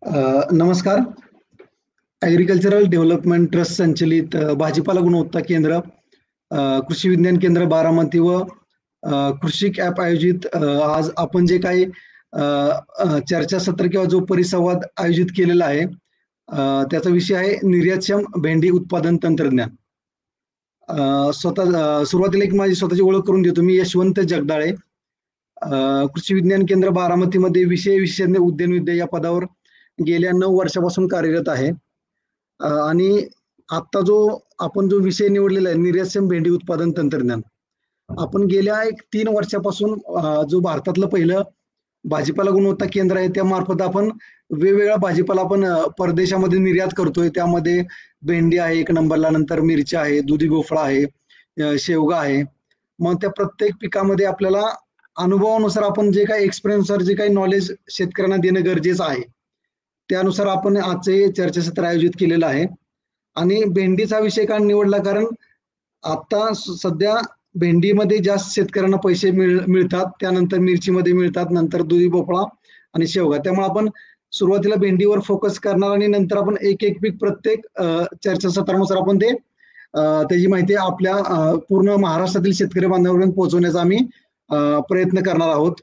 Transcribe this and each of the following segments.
नमस्कार. Agricultural development trust संचलित भाजीपाला गुणवत्ता केंद्र, कृषी विज्ञान केंद्र बारामती व कृषिक ॲप आयोजित आज आपण जे काही चर्चासत्र किंवा जो परिसंवाद आयोजित केलेला आहे, त्याचा विषय आहे निर्यातक्षम भेंडी उत्पादन तंत्रज्ञान. सुरुवातीला एक माझी स्वतःची ओळख करून देतो. मी यशवंत जगदाळे, कृषी विज्ञान केंद्र बारामतीमध्ये विषय विशेषज्ञ उद्यानविद्या या पदावर गेल्या 9 वर्षापासून कार्यरत आहे. आणि आता आपण जो विषय निवडलेला आहे निर्यातक्षम भेंडी उत्पादन तंत्रज्ञान, आपण गेल्या 3 वर्षापासून जो भारतातलं पहिलं भाजीपाला गुणवत्ता केंद्र आहे त्या मार्फत आपण वेगवेगळा भाजीपाला आपण परदेशामध्ये निर्यात करतोय. त्यामध्ये भेंडी आहे 1 नंबरला, नंतर मिरच्या आहे, दुधी भोपळा आहे, शेवगा आहे. मग त्या प्रत्येक पिकामध्ये आपल्याला अनुभवानुसार आपण जे काही एक्सपिरियन्सनुसार जे काही नॉलेज शेतकऱ्यांना देणं गरजेचं आहे, त्यानुसार आपण आजचे चर्चासत्र आयोजित केलेलं आहे. आणि भेंडीचा विषय का निवडला, कारण आता सध्या भेंडीमध्ये जास्त शेतकऱ्यांना पैसे मिळतात, त्यानंतर मिरचीमध्ये मिळतात, नंतर दुधी भोपळा आणि शेवगा. त्यामुळे आपण सुरुवातीला भेंडीवर फोकस करणार आणि नंतर आपण एक एक पीक प्रत्येक चर्चासत्रानुसार आपण त्याची माहिती आपल्या पूर्ण महाराष्ट्रातील शेतकरी बांधवांपर्यंत पोहोचवण्याचा आम्ही प्रयत्न करणार आहोत.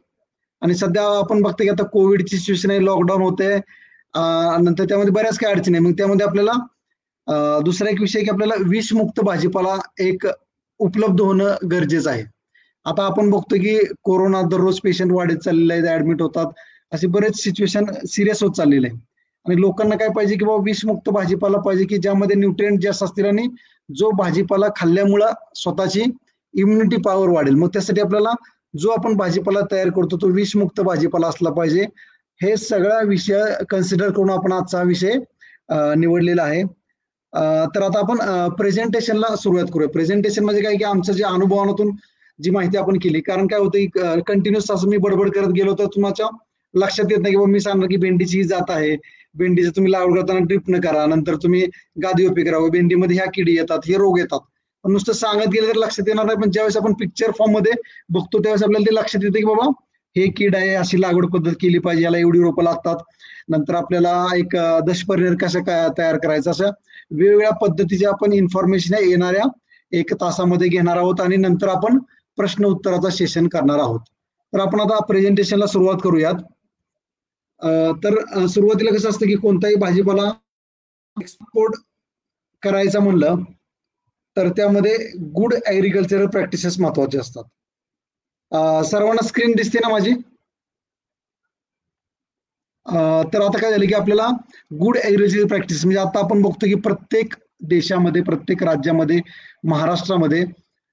आणि सध्या आपण बघतो की आता कोविडची सिच्युएशन आहे, लॉकडाऊन होते, नंतर त्यामध्ये बऱ्याच काही अडचणी आहे. मग त्यामध्ये आपल्याला दुसरा एक विषय की आपल्याला विषमुक्त भाजीपाला एक उपलब्ध होणं गरजेचं आहे. आता आपण बघतो की कोरोना दररोज पेशंट वाढत चाललेले आहेत, ऍडमिट होतात, असे बरेच सिच्युएशन सिरियस होत चाललेले आहे. आणि लोकांना काय पाहिजे की बाबा विषमुक्त भाजीपाला पाहिजे की ज्यामध्ये न्यूट्रिएंट जास्त असतील आणि जो भाजीपाला खाल्ल्यामुळं स्वतःची इम्युनिटी पॉवर वाढेल. मग त्यासाठी आपल्याला जो आपण भाजीपाला तयार करतो तो विषमुक्त भाजीपाला असला पाहिजे. हे सगळा विषय कन्सिडर करून आपण आजचा हा विषय निवडलेला आहे. तर आता आपण प्रेझेंटेशनला सुरुवात करूया. प्रेझेंटेशन म्हणजे काय की आमचं जे अनुभवातून जी माहिती आपण केली, कारण काय होतं की कंटिन्युअस असं मी बडबड करत गेलो तर तुमच्या लक्षात येत नाही की बाबा मी सांगणार की भेंडीची ही जात आहे, भेंडीचं तुम्ही लागवड करताना ड्रिप न करा, नंतर तुम्ही गादी ओपी करा, भेंडीमध्ये ह्या किडी येतात, हे रोग येतात. पण नुसतं सांगत गेलं तर लक्षात येणार नाही. पण ज्यावेळेस आपण पिक्चर फॉर्म मध्ये बघतो त्यावेळेस आपल्याला ते लक्षात येतं की बाबा हे कीड आहे, अशी लागवड पद्धत केली पाहिजे, याला एवढी रोपं लागतात, नंतर आपल्याला एक दशपर्णी कसं काय तयार करायचं, अशा वेगवेगळ्या पद्धतीचे आपण इन्फॉर्मेशन येणाऱ्या 1 तासामध्ये घेणार आहोत. आणि नंतर आपण प्रश्न उत्तराचा सेशन करणार आहोत. तर आपण आता प्रेझेंटेशनला सुरुवात करूयात. तर सुरुवातीला कसं असतं की कोणताही भाजीपाला एक्सपोर्ट करायचा म्हणलं तर त्यामध्ये गुड ऍग्रिकल्चरल प्रॅक्टिसेस महत्वाचे असतात. सर्वांना स्क्रीन दिसते ना माझी? तर आता काय झालं की आपल्याला गुड ऍग्रिकल्चरल प्रॅक्टिस म्हणजे आता आपण बघतो की प्रत्येक देशामध्ये, प्रत्येक राज्यामध्ये, महाराष्ट्रामध्ये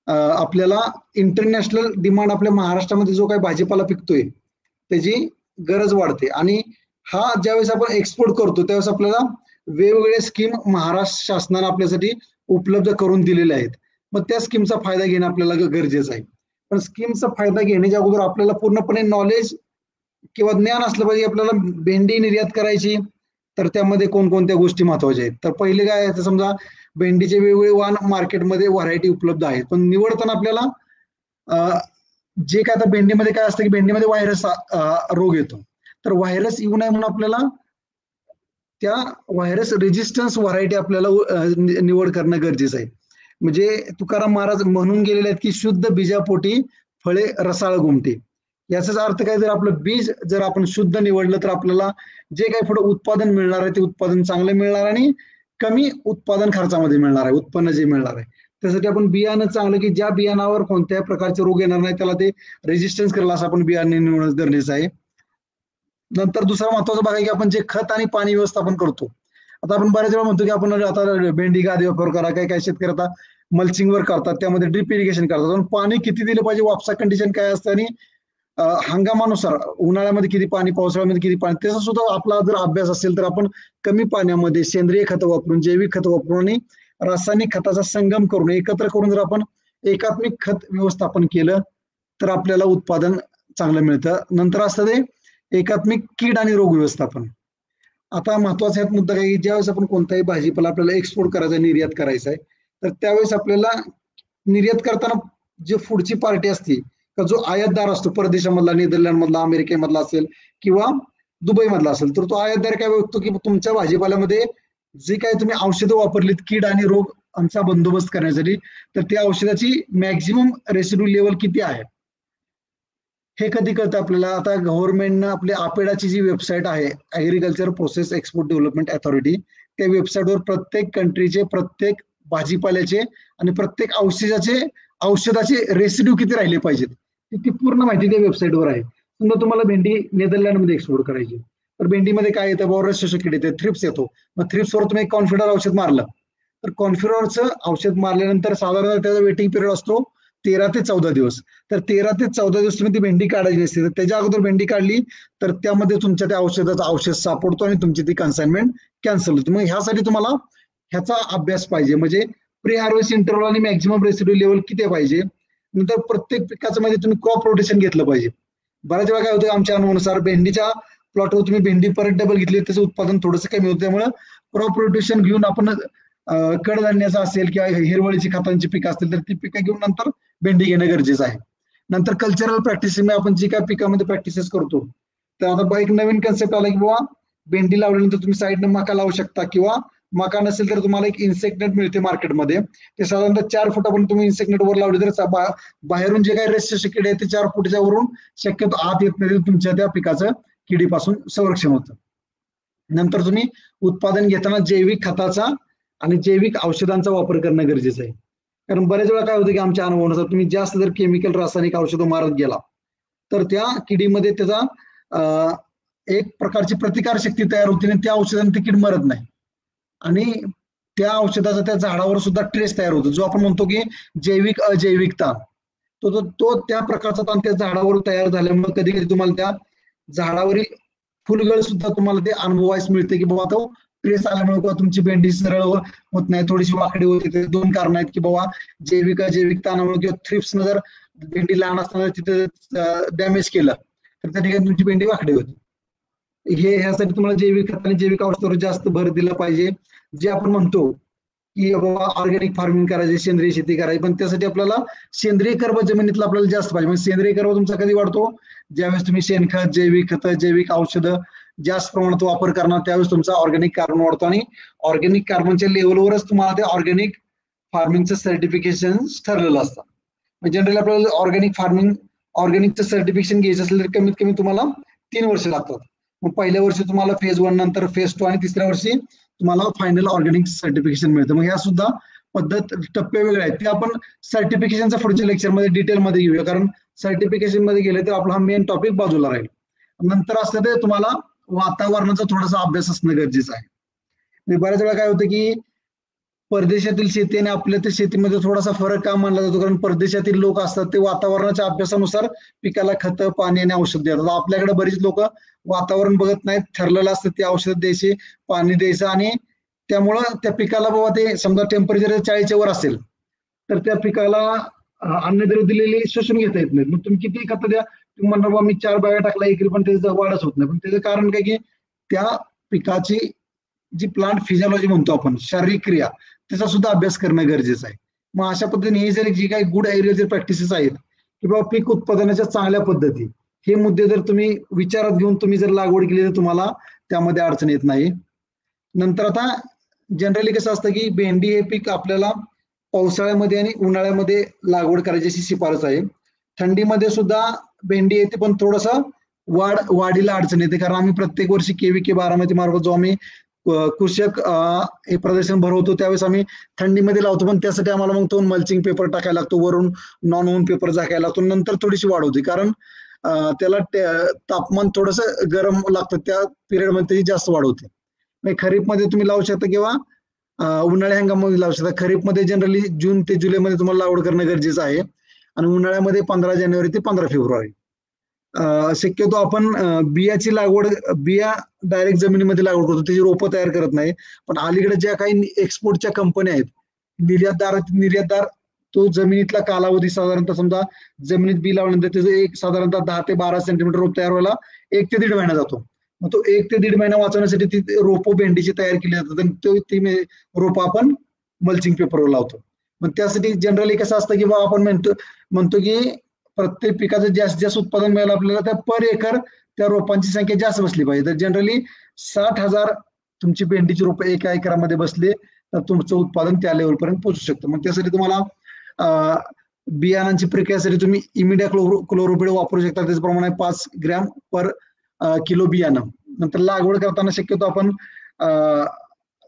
आपल्याला इंटरनॅशनल डिमांड, आपल्या महाराष्ट्रामध्ये जो काही भाजीपाला पिकतोय त्याची गरज वाढते. आणि हा ज्यावेळेस आपण एक्सपोर्ट करतो त्यावेळेस आपल्याला वेगवेगळे स्कीम महाराष्ट्र शासनाने आपल्यासाठी उपलब्ध करून दिलेले आहेत. मग त्या स्कीमचा फायदा घेणं आपल्याला गरजेचं आहे. पण स्कीमचा फायदा घेण्याच्या अगोदर आपल्याला पूर्णपणे नॉलेज किंवा ज्ञान असलं पाहिजे. आपल्याला भेंडी निर्यात करायची तर त्यामध्ये कोणकोणत्या गोष्टी महत्वाच्या आहेत. तर पहिले काय आहे, समजा भेंडीचे वेगवेगळे वाण मार्केटमध्ये व्हरायटी उपलब्ध आहेत, पण निवडताना आपल्याला जे काय आता भेंडीमध्ये काय असतं की भेंडीमध्ये व्हायरस रोग येतो. तर व्हायरस येऊ नये म्हणून आपल्याला त्या व्हायरस रेजिस्टन्स व्हरायटी आपल्याला निवड करणं गरजेचं आहे. म्हणजे तुकाराम महाराज म्हणून गेलेले आहेत की शुद्ध बीजापोटी फळे रसाळ गुमटे. याचाच अर्थ काय, जर आपलं बीज जर आपण शुद्ध निवडलं तर आपल्याला जे काही पुढे उत्पादन मिळणार आहे ते उत्पादन चांगलं मिळणार आणि कमी उत्पादन खर्चामध्ये मिळणार आहे, उत्पन्न जे मिळणार आहे. त्यासाठी आपण बियाणं चांगलं की ज्या बियाणावर कोणत्याही प्रकारचे रोग येणार नाही, त्याला ते रेजिस्टन्स करेल असं आपण बियाणे निवडणं गरजेचं आहे. नंतर दुसरा महत्वाचा भाग आहे की आपण जे खत आणि पाणी व्यवस्थापन करतो. आता आपण बऱ्याच वेळा म्हणतो की आपण आता भेंडी गादी वापर करा, काही शेतकरी आता मल्चिंगवर करतात, त्यामध्ये ड्रिप इरिगेशन करतात. पण पाणी किती दिलं पाहिजे, वापसा कंडिशन काय असतं आणि हंगामानुसार उन्हाळ्यामध्ये किती पाणी, पावसाळ्यामध्ये किती पाणी, त्याचा सुद्धा आपला जर अभ्यास असेल तर आपण कमी पाण्यामध्ये सेंद्रिय खतं वापरून, जैविक खतं वापरून आणि रासायनिक खताचा संगम करून एकत्र करून जर आपण एकात्मिक खत व्यवस्थापन केलं तर आपल्याला उत्पादन चांगलं मिळतं. नंतर असतं ते एकात्मिक कीड आणि रोग व्यवस्थापन. आता महत्वाचा मुद्दा काय, ज्यावेळेस आपण कोणताही भाजीपाला आपल्याला एक्सपोर्ट करायचा, निर्यात करायचा आहे, तर त्यावेळेस आपल्याला निर्यात करताना जे पुढची पार्टी असते, जो आयातदार असतो परदेशामधला, नेदरलँड मधला, अमेरिकेमधला असेल किंवा दुबई मधला असेल तर तो आयातदार काय बघतो की तुमच्या भाजीपाल्यामध्ये जे काही तुम्ही औषधं वापरलीत कीड आणि रोग आमचा बंदोबस्त करण्यासाठी, तर त्या औषधाची मॅक्झिमम रेसिड्यू लेवल किती आहे हे कधी कळतं आपल्याला. आता गव्हर्नमेंटनं आपली आपेडाची जी वेबसाईट आहे, agriculture process export development authority, त्या वेबसाईटवर प्रत्येक कंट्रीचे, प्रत्येक भाजीपाल्याचे आणि प्रत्येक औषधाचे रेसिड्यू किती राहिले पाहिजेत ती पूर्ण माहिती त्या वेबसाईटवर आहे. समजा तुम्हाला भेंडी नेदरलँडमध्ये एक्सपोर्ट करायची, तर भेंडीमध्ये काय येतं, बॉरस किड येते, थ्रिप्स येतो. मग थ्रिप्सवर तुम्ही कॉन्फिडर औषध मारलं, तर कॉन्फिडरचं औषध मारल्यानंतर साधारण त्याचा वेटिंग पिरियड असतो 13 ते 14 दिवस. तर 13 ते 14 दिवस तुम्ही ती भेंडी काढायची असते, तर त्याच्या अगोदर भेंडी काढली तर त्यामध्ये तुमच्या त्या औषध सापडतो आणि तुमची ती कन्साइनमेंट कॅन्सल होते. मग ह्यासाठी तुम्हाला ह्याचा अभ्यास पाहिजे, म्हणजे प्री हार्वेस्ट इंटरव्हल आणि मॅक्झिमम रेसिड्यू लेवल किती पाहिजे. नंतर प्रत्येक पिकाचं मध्ये तुम्ही क्रॉप रोटेशन घेतलं पाहिजे. बऱ्याच वेळा काय होतं आमच्या अनुभवानुसार, भेंडीच्या प्लॉटवर तुम्ही भेंडी परत डबल घेतली, त्याचं उत्पादन थोडंसं कमी होतं. त्यामुळे क्रॉप रोटेशन घेऊन आपण कडधान्याचं असेल किंवा हिरवळीची खतांची पिकं असतील तर ती पिकं घेऊन नंतर भेंडी घेणं गरजेचं आहे. नंतर कल्चरल प्रॅक्टिस, आपण जी काय पिकामध्ये प्रॅक्टिसेस करतो, तर आता एक नवीन कन्सेप्ट आला की बाबा भेंडी लावल्यानंतर तुम्ही साईडनं मका लावू शकता, किंवा मका नसेल तर तुम्हाला एक इन्सेक्ट नेट मिळते मार्केटमध्ये, ते साधारणतः 4 फुटापर्यंत तुम्ही इन्सेक्ट नेट वर लावले तर बाहेरून जे काही रेस्ट किडे आहेत ते 4 फुटाच्या वरून शक्यतो आत येत नाही, तुमच्या त्या पिकाचं किडीपासून संरक्षण होतं. नंतर तुम्ही उत्पादन घेताना जैविक खताचा आणि जैविक औषधांचा वापर करणं गरजेचं आहे. कारण बऱ्याच वेळा काय होतं की आमच्या अनुभवानुसार तुम्ही जास्त जर केमिकल रासायनिक औषधं मारत गेला तर त्या किडीमध्ये त्याचा एक प्रकारची प्रतिकारशक्ती तयार होते आणि त्या औषधाने ती कीड मरत नाही, आणि त्या औषधाचा त्या झाडावर सुद्धा ट्रेस तयार होतो, जो आपण म्हणतो की जैविक अजैविक ताण. तो त्या प्रकारचा ताण त्या झाडावर तयार झाल्यामुळे कधी कधी तुम्हाला त्या झाडावरील फुलगळ सुद्धा तुम्हाला ते अनुभवायला मिळते की बाबा तो ट्रेस आल्यामुळे किंवा तुमची भेंडी सरळ होत नाही, थोडीशी वाकडी होते. ते 2 कारण आहेत की बाबा जैविक अजैविक ताणामुळे किंवा थ्रिप्सनं जर भेंडी लहान असताना तिथे डॅमेज केलं तर त्या ठिकाणी तुमची भेंडी वाकडी होती. ह्यासाठी तुम्हाला जैविक खत आणि जैविक औषधावर जास्त भर दिला पाहिजे. जे आपण म्हणतो की बाबा ऑर्गॅनिक फार्मिंग करायचे, सेंद्रिय शेती करायची, पण त्यासाठी आपल्याला सेंद्रिय कर्ब जमिनीतला आपल्याला जास्त पाहिजे. म्हणजे सेंद्रिय कर्ब तुमचा कधी वाढतो, ज्यावेळेस तुम्ही शेणखत, जैविक खत, जैविक औषधं जास्त प्रमाणात वापर करणार, त्यावेळेस तुमचा ऑर्गॅनिक कार्बन वाढतो, आणि ऑर्गॅनिक कार्बनच्या लेवलवरच तुम्हाला ते ऑर्गॅनिक फार्मिंगचं सर्टिफिकेशन ठरलेलं असतं. जनरली आपल्याला ऑर्गॅनिकचं सर्टिफिकेशन घ्यायचं असेल तर कमीत कमी तुम्हाला 3 वर्ष लागतात. मग पहिल्या वर्षी तुम्हाला फेज 1, नंतर फेज 2 आणि तिसऱ्या वर्षी तुम्हाला फायनल ऑर्गॅनिक सर्टिफिकेशन मिळतं. मग ह्या सुद्धा पद्धत टप्पे वेगळे आहेत, ते आपण सर्टिफिकेशनच्या पुढच्या लेक्चरमध्ये डिटेलमध्ये घेऊया, कारण सर्टिफिकेशन मध्ये गेले तर आपला हा मेन टॉपिक बाजूला राहील. नंतर असतं ते तुम्हाला वातावरणाचा थोडासा अभ्यास असणं गरजेचं आहे. बऱ्याच वेळा काय होतं की परदेशातील शेती आणि आपल्या त्या शेतीमध्ये थोडासा फरक का मानला जातो, कारण परदेशातील लोक असतात ते वातावरणाच्या अभ्यासानुसार पिकाला खतं, पाणी आणि औषध देतात. आपल्याकडे बरीच लोक वातावरण बघत नाहीत, ठरलेलं असतं ते औषध द्यायचे, पाणी द्यायचं, आणि त्यामुळं त्या पिकाला बाबा ते समजा टेम्परेचर 40च्या वर असेल तर त्या पिकाला अन्नद्रव्य दिलेले शोषून घेता येत नाहीत. मग तुम्ही किती खतं द्या, तुम्ही म्हणणार बाबा मी 4 बॅगा टाकला एकरी पण त्याचं वाढच होत नाही. पण त्याचं कारण काय की त्या पिकाची जी प्लांट फिजिओलॉजी म्हणतो आपण, शारीरिक क्रिया, त्याचा सुद्धा अभ्यास करणं गरजेचं आहे. मग अशा पद्धतीने हे जर जी काही गुड ऍग्रिकल्चर प्रॅक्टिसेस आहेत की बाबा पीक उत्पादनाच्या चांगल्या पद्धती, हे मुद्दे जर तुम्ही विचारात घेऊन तुम्ही जर लागवड केली तर तुम्हाला त्यामध्ये अडचण येत नाही. नंतर आता जनरली कसं असतं की भेंडी हे पीक आपल्याला पावसाळ्यामध्ये आणि उन्हाळ्यामध्ये लागवड करायची अशी शिफारस आहे. थंडीमध्ये सुद्धा भेंडी येते, पण थोडंसं वाढीला अडचण येते, कारण आम्ही प्रत्येक वर्षी KVK बारामती मार्फत जो आम्ही कृषक हे प्रदर्शन भरवतो त्यावेळेस आम्ही थंडीमध्ये लावतो, पण त्यासाठी आम्हाला मग तो मल्चिंग पेपर टाकायला लागतो, वरून नॉन ओन पेपर झाकायला लागतो, नंतर थोडीशी वाढ होती, कारण त्याला तापमान थोडंसं गरम लागतं, त्या पिरियडमध्ये जास्त वाढ होते. खरीपमध्ये तुम्ही लावू शकता किंवा उन्हाळी हंगामामध्ये लावू शकता. खरीपमध्ये जनरली जून ते जुलैमध्ये तुम्हाला लागवड करणं गरजेचं आहे, आणि उन्हाळ्यामध्ये 15 जानेवारी ते 15 फेब्रुवारी. शक्यतो आपण बियाची लागवड, बिया डायरेक्ट जमिनीमध्ये लागवड करतो, त्याची रोपं तयार करत नाही. पण अलीकडे ज्या काही एक्सपोर्टच्या कंपन्या आहेत, निर्यातदार तो जमिनीतला कालावधी साधारणतः समजा जमिनीत बी लावल्यानंतर त्याचं एक साधारणतः 10 ते 12 सेंटीमीटर रोप तयार व्हायला 1 ते 1.5 महिना जातो. मग तो 1 ते 1.5 महिना वाचवण्यासाठी ती रोपं भेंडीची तयार केली जातात, आणि ती रोपं आपण मल्चिंग पेपरवर लावतो. मग त्यासाठी जनरली कसं असतं की बाबा आपण म्हणतो की प्रत्येक पिकाचं जास्तीत जास्त उत्पादन मिळालं आपल्याला, तर पर एकर त्या रोपांची संख्या जास्त बसली पाहिजे. तर जनरली 60,000 तुमची भेंडीची रोपं एका एकरामध्ये बसले तर तुमचं उत्पादन त्या लेवलपर्यंत पोहोचू शकतं. मग त्यासाठी तुम्हाला बियाणांची प्रक्रियासाठी तुम्ही इमिडा क्लोरोपिड वापरू शकता. त्याचप्रमाणे 5 ग्रॅम पर किलो बियाणं. नंतर लागवड करताना शक्यतो आपण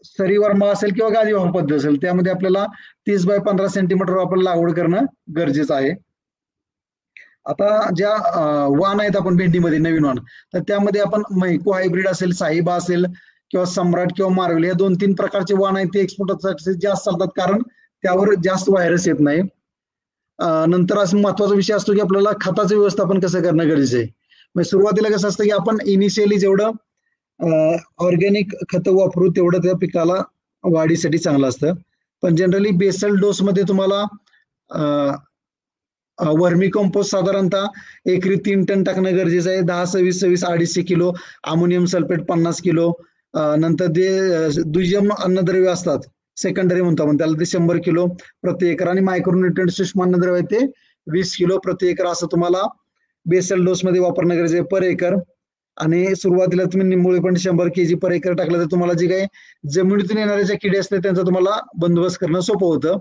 सरीवर्मा असेल किंवा गादीवाफ पद्धत असेल त्यामध्ये आपल्याला 30 बाय 15 सेंटीमीटर आपण लागवड करणं गरजेचं आहे. आता ज्या वाण आहेत आपण भेंडीमध्ये नवीन वाण, तर त्यामध्ये आपण मैको हायब्रिड असेल, साहिबा असेल किंवा सम्राट किंवा मार्वेल या 2-3 प्रकारचे वाण आहेत ते एक्सपोर्टसाठी जास्त चालतात, कारण त्यावर जास्त व्हायरस येत नाही. नंतर असं महत्वाचा विषय असतो की आपल्याला खताचं व्यवस्थापन कसं करणं गरजेचं आहे. म्हणजे सुरुवातीला कसं असतं की आपण इनिशियली जेवढं ऑर्गॅनिक खतं वापरू तेवढं त्या पिकाला वाढीसाठी चांगलं असतं. पण जनरली बेसल डोस मध्ये तुम्हाला वर्मी कंपोस्ट साधारणतः एकरी 3 टन टाकणं गरजेचं आहे. 10-26-26 250 किलो अमोनियम सल्फेट 50 किलो. नंतर जे दुय्यम अन्नद्रव्य असतात सेकंडरी म्हणतो आपण त्याला, ते 100 किलो प्रति एकर आणि मायक्रोन्युट्रिएंट सूक्ष्म अन्नद्रव्य ते 20 किलो प्रति एकर असं तुम्हाला बेसल डोस मध्ये वापरणं गरजेचं आहे पर एकर. आणि सुरुवातीला तुम्ही निंबोळी पण 100 kg पर एकर टाकलं तर तुम्हाला जे काही जमिनीतून येणारे जे किडे असतात त्यांचा तुम्हाला बंदोबस्त करणं सोपं होतं.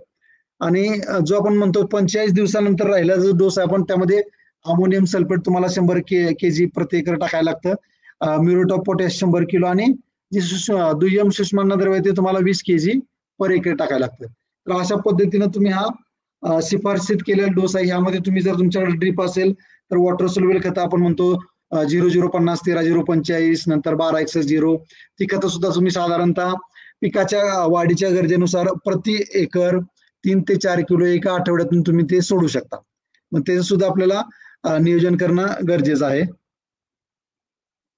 आणि जो आपण म्हणतो 45 दिवसानंतर राहिला जो डोस आहे आपण त्यामध्ये अमोनियम सल्फेट तुम्हाला 100 kg प्रति एकर टाकायला लागतं. म्युरेट ऑफ पोटॅश 100 किलो आणि जे दुय्यम सूक्ष्म अन्नद्रव्य ते तुम्हाला 20 kg पर एकर टाकायला लागतं. तर अशा पद्धतीनं तुम्ही हा शिफारसीत केलेला डोस आहे. ह्यामध्ये तुम्ही जर तुमच्याकडे ड्रीप असेल तर वॉटर सोल्युबल खतं आपण म्हणतो 0050 13-045 नंतर 12-0 ती खतं सुद्धा तुम्ही साधारणतः पिकाच्या वाढीच्या गरजेनुसार प्रति एकर 3 ते 4 किलो एका आठवड्यातून तुम्ही ते सोडू शकता. मग ते सुद्धा आपल्याला नियोजन करणं गरजेचं आहे.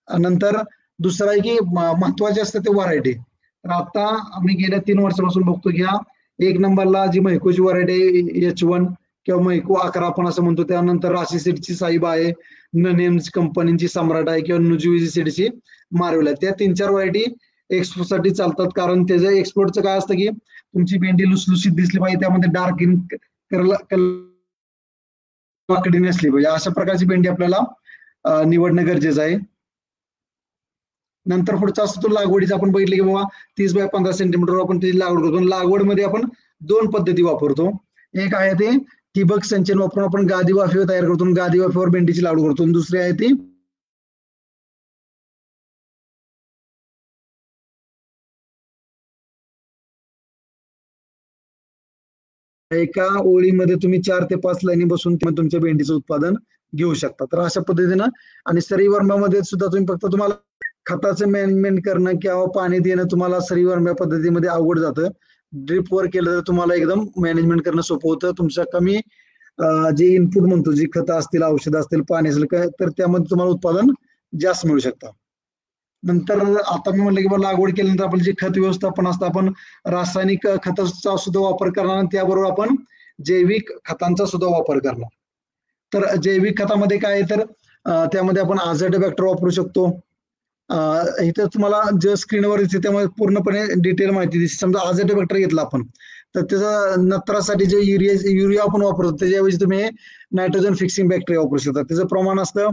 नंतर दुसरं आहे की महत्वाचे असतं ते व्हरायटी. तर आता आम्ही गेल्या 3 वर्षापासून बघतो की हा 1 नंबरला जी मैकोची व्हरायटी H1 किंवा मैको 11 आपण असं म्हणतो, त्यानंतर राशी सीडची साहिबा आहे, ननेम्स कंपनीची सम्राट आहे किंवा नुजुविजी सीडची मार्वेल आहे. त्या 3-4 व्हरायटी एक्सपोर्ट साठी चालतात, कारण त्याचं एक्सपोर्टचं काय असतं की तुमची भेंडी लुसलुसीत दिसली पाहिजे, त्यामध्ये डार्क इन वाकडी नसली पाहिजे, अशा प्रकारची भेंडी आपल्याला निवडणं गरजेचं आहे. नंतर पुढचा असतो तो लागवडीचा. आपण बघितलं की बाबा 30 बाय 15 सेंटीमीटर आपण त्याची लागवड करतो. लागवडमध्ये आपण 2 पद्धती वापरतो. एक आहे ते ठिबक सिंचन वापरून आपण गादी वाफेवर तयार करतो, गादी वाफेवर भेंडीची लागवड करतो. दुसरी आहे ती एका ओळीमध्ये तुम्ही 4 ते 5 लाईनी बसून तुमच्या भेंडीचं उत्पादन घेऊ शकता. तर अशा पद्धतीनं आणि सरीवर्मामध्ये सुद्धा तुम्ही फक्त तुम्हाला खताचं मॅनेजमेंट करणं किंवा पाणी देणं तुम्हाला सरीवर्मा पद्धतीमध्ये अवघड जातं. ड्रिप वर केलं तर तुम्हाला एकदम मॅनेजमेंट करणं सोपं होतं. तुमच्या कमी जे इनपुट म्हणतो, जी खतं असतील, औषधं असतील, पाणी असेल तर त्यामध्ये तुम्हाला उत्पादन जास्त मिळू शकतं. नंतर आता मी म्हणलं की लागवड केल्यानंतर आपलं जे खत व्यवस्थापन असतं, आपण रासायनिक खताचा सुद्धा वापर करणार आणि त्याबरोबर आपण जैविक खतांचा सुद्धा वापर करणार. तर जैविक खतामध्ये काय आहे तर त्यामध्ये आपण अझाटोबॅक्टर वापरू शकतो. इथं तुम्हाला जे स्क्रीनवर दिसते त्यामध्ये पूर्णपणे डिटेल माहिती दिसते. समजा अझाटोबॅक्टर घेतला आपण तर त्याचा नत्रासाठी जे युरिया आपण वापरतो त्याच्याऐवजी तुम्ही नायट्रोजन फिक्सिंग बॅक्टेरिया वापरू शकता. त्याचं प्रमाण असतं,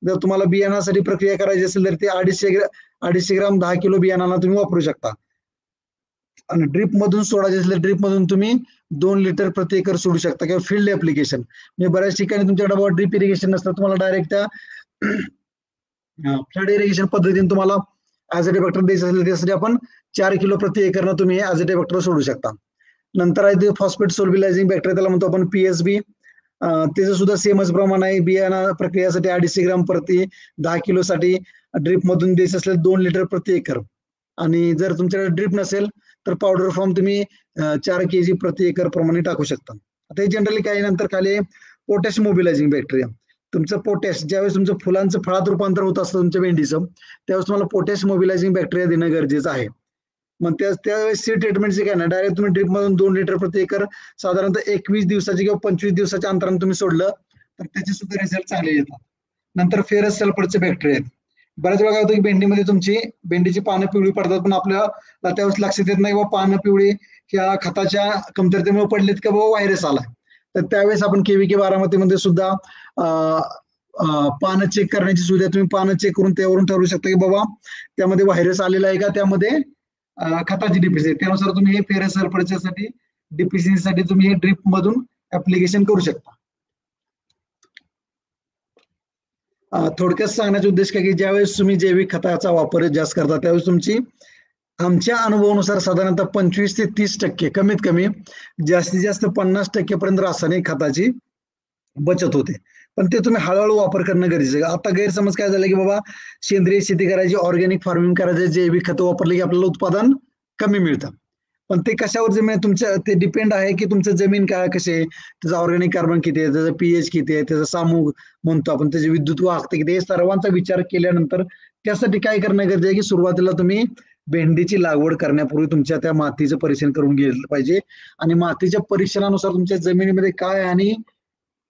जर तुम्हाला बियाणासाठी प्रक्रिया करायची असेल तर ते 250 ग्राम 10 किलो बियाणाला तुम्ही वापरू शकता. आणि ड्रीप मधून सोडायचे असेल तर ड्रीप मधून तुम्ही 2 लिटर प्रति एकर सोडू शकता किंवा फील्ड ऍप्लिकेशन. म्हणजे बऱ्याच ठिकाणी तुमच्याकडे ड्रीप इरिगेशन नसतं, तुम्हाला डायरेक्ट त्या फ्लड इरिगेशन पद्धतीने तुम्हाला अझाटोबॅक्टर द्यायचं असेल त्यासाठी आपण 4 किलो प्रति एकरनं तुम्ही अझाटोबॅक्टर सोडू शकता. नंतर आहे ते फॉस्फेट सोल्बिलायझिंग बॅक्टेरिया, त्याला म्हणतो आपण PSB. त्याचं सुद्धा सेमच प्रमाण आहे. बियाणा प्रक्रियासाठी 250 ग्राम प्रति 10 किलो साठी ड्रीप मधून द्यायचं असेल 2 लिटर प्रति एकर. आणि जर तुमच्याकडे ड्रीप नसेल तर पावडर फॉर्म तुम्ही 4 kg प्रति एकर प्रमाणे टाकू शकता. आता हे जनरली काही नंतर खाली पोटॅश मोबिलायझिंग बॅक्टेरिया. तुमचं पोटॅश ज्यावेळेस तुमचं फुलांचं फळात रूपांतर होत असतं तुमच्या भेंडीचं, त्यावेळेस तुम्हाला पोटॅश मोबिलायझिंग बॅक्टेरिया देणं गरजेचं आहे. मग त्यावेळेस सीड ट्रीटमेंटचे काय ना, डायरेक्ट तुम्ही ड्रीप मधून 2 लिटर प्रति एकर साधारणतः 21 दिवसाची किंवा 25 दिवसाच्या अंतराने तुम्ही सोडलं तर त्याचे सुद्धा रिझल्ट चांगले येतात. नंतर फेरस सल्फरचे बॅक्टेरिया आहेत. बऱ्याच वेळा होतं की भेंडीमध्ये तुमची भेंडीची पानं पिवळी पडतात, पण आपल्याला त्यावेळेस लक्षात येत नाही बाबा पानं पिवळी ह्या खताच्या कमतरतेमुळे पडलेत का बाबा व्हायरस आला. तर त्यावेळेस आपण KVK बारामतीमध्ये सुद्धा पानं चेक करण्याची सुविधा, तुम्ही पानं चेक करून त्यावरून ठरवू शकता की बाबा त्यामध्ये व्हायरस आलेला आहे का, त्यामध्ये खताची डिफिशियन्सी आहे. त्यानुसार तुम्ही हे फेरस सल्फरच्यासाठी डिफिशियन्सीसाठी तुम्ही हे ड्रिप मधून ऍप्लिकेशन करू शकता. थोडक्यात सांगण्याचा उद्देश काय की ज्यावेळेस तुम्ही जैविक खताचा वापर जास्त करता त्यावेळेस तुमची आमच्या अनुभवानुसार साधारणतः 25 ते 30% कमीत कमी, जास्तीत जास्त 50% पर्यंत रासायनिक खताची बचत होते. पण ते तुम्ही हळूहळू वापर करणं गरजेचं आहे. आता गैरसमज काय झाला की बाबा सेंद्रिय शेती करायची, ऑर्गॅनिक फार्मिंग करायचं, जैविक खतं वापरले की आपल्याला उत्पादन कमी मिळतं. पण ते कशावर जमीन तुमच्या ते डिपेंड आहे की तुमचं जमीन काय कशी आहे, त्याचं ऑर्गॅनिक कार्बन किती आहे, त्याचं पीएच किती आहे, त्याचं सामूहिक म्हणतो आपण त्याची विद्युत वाहकता किती आहे, सर्वांचा विचार केल्यानंतर त्यासाठी काय करणं गरजेचं आहे की सुरुवातीला तुम्ही भेंडीची लागवड करण्यापूर्वी तुमच्या त्या मातीचं परीक्षण करून घेतलं पाहिजे. आणि मातीच्या परीक्षणानुसार तुमच्या जमिनीमध्ये काय आणि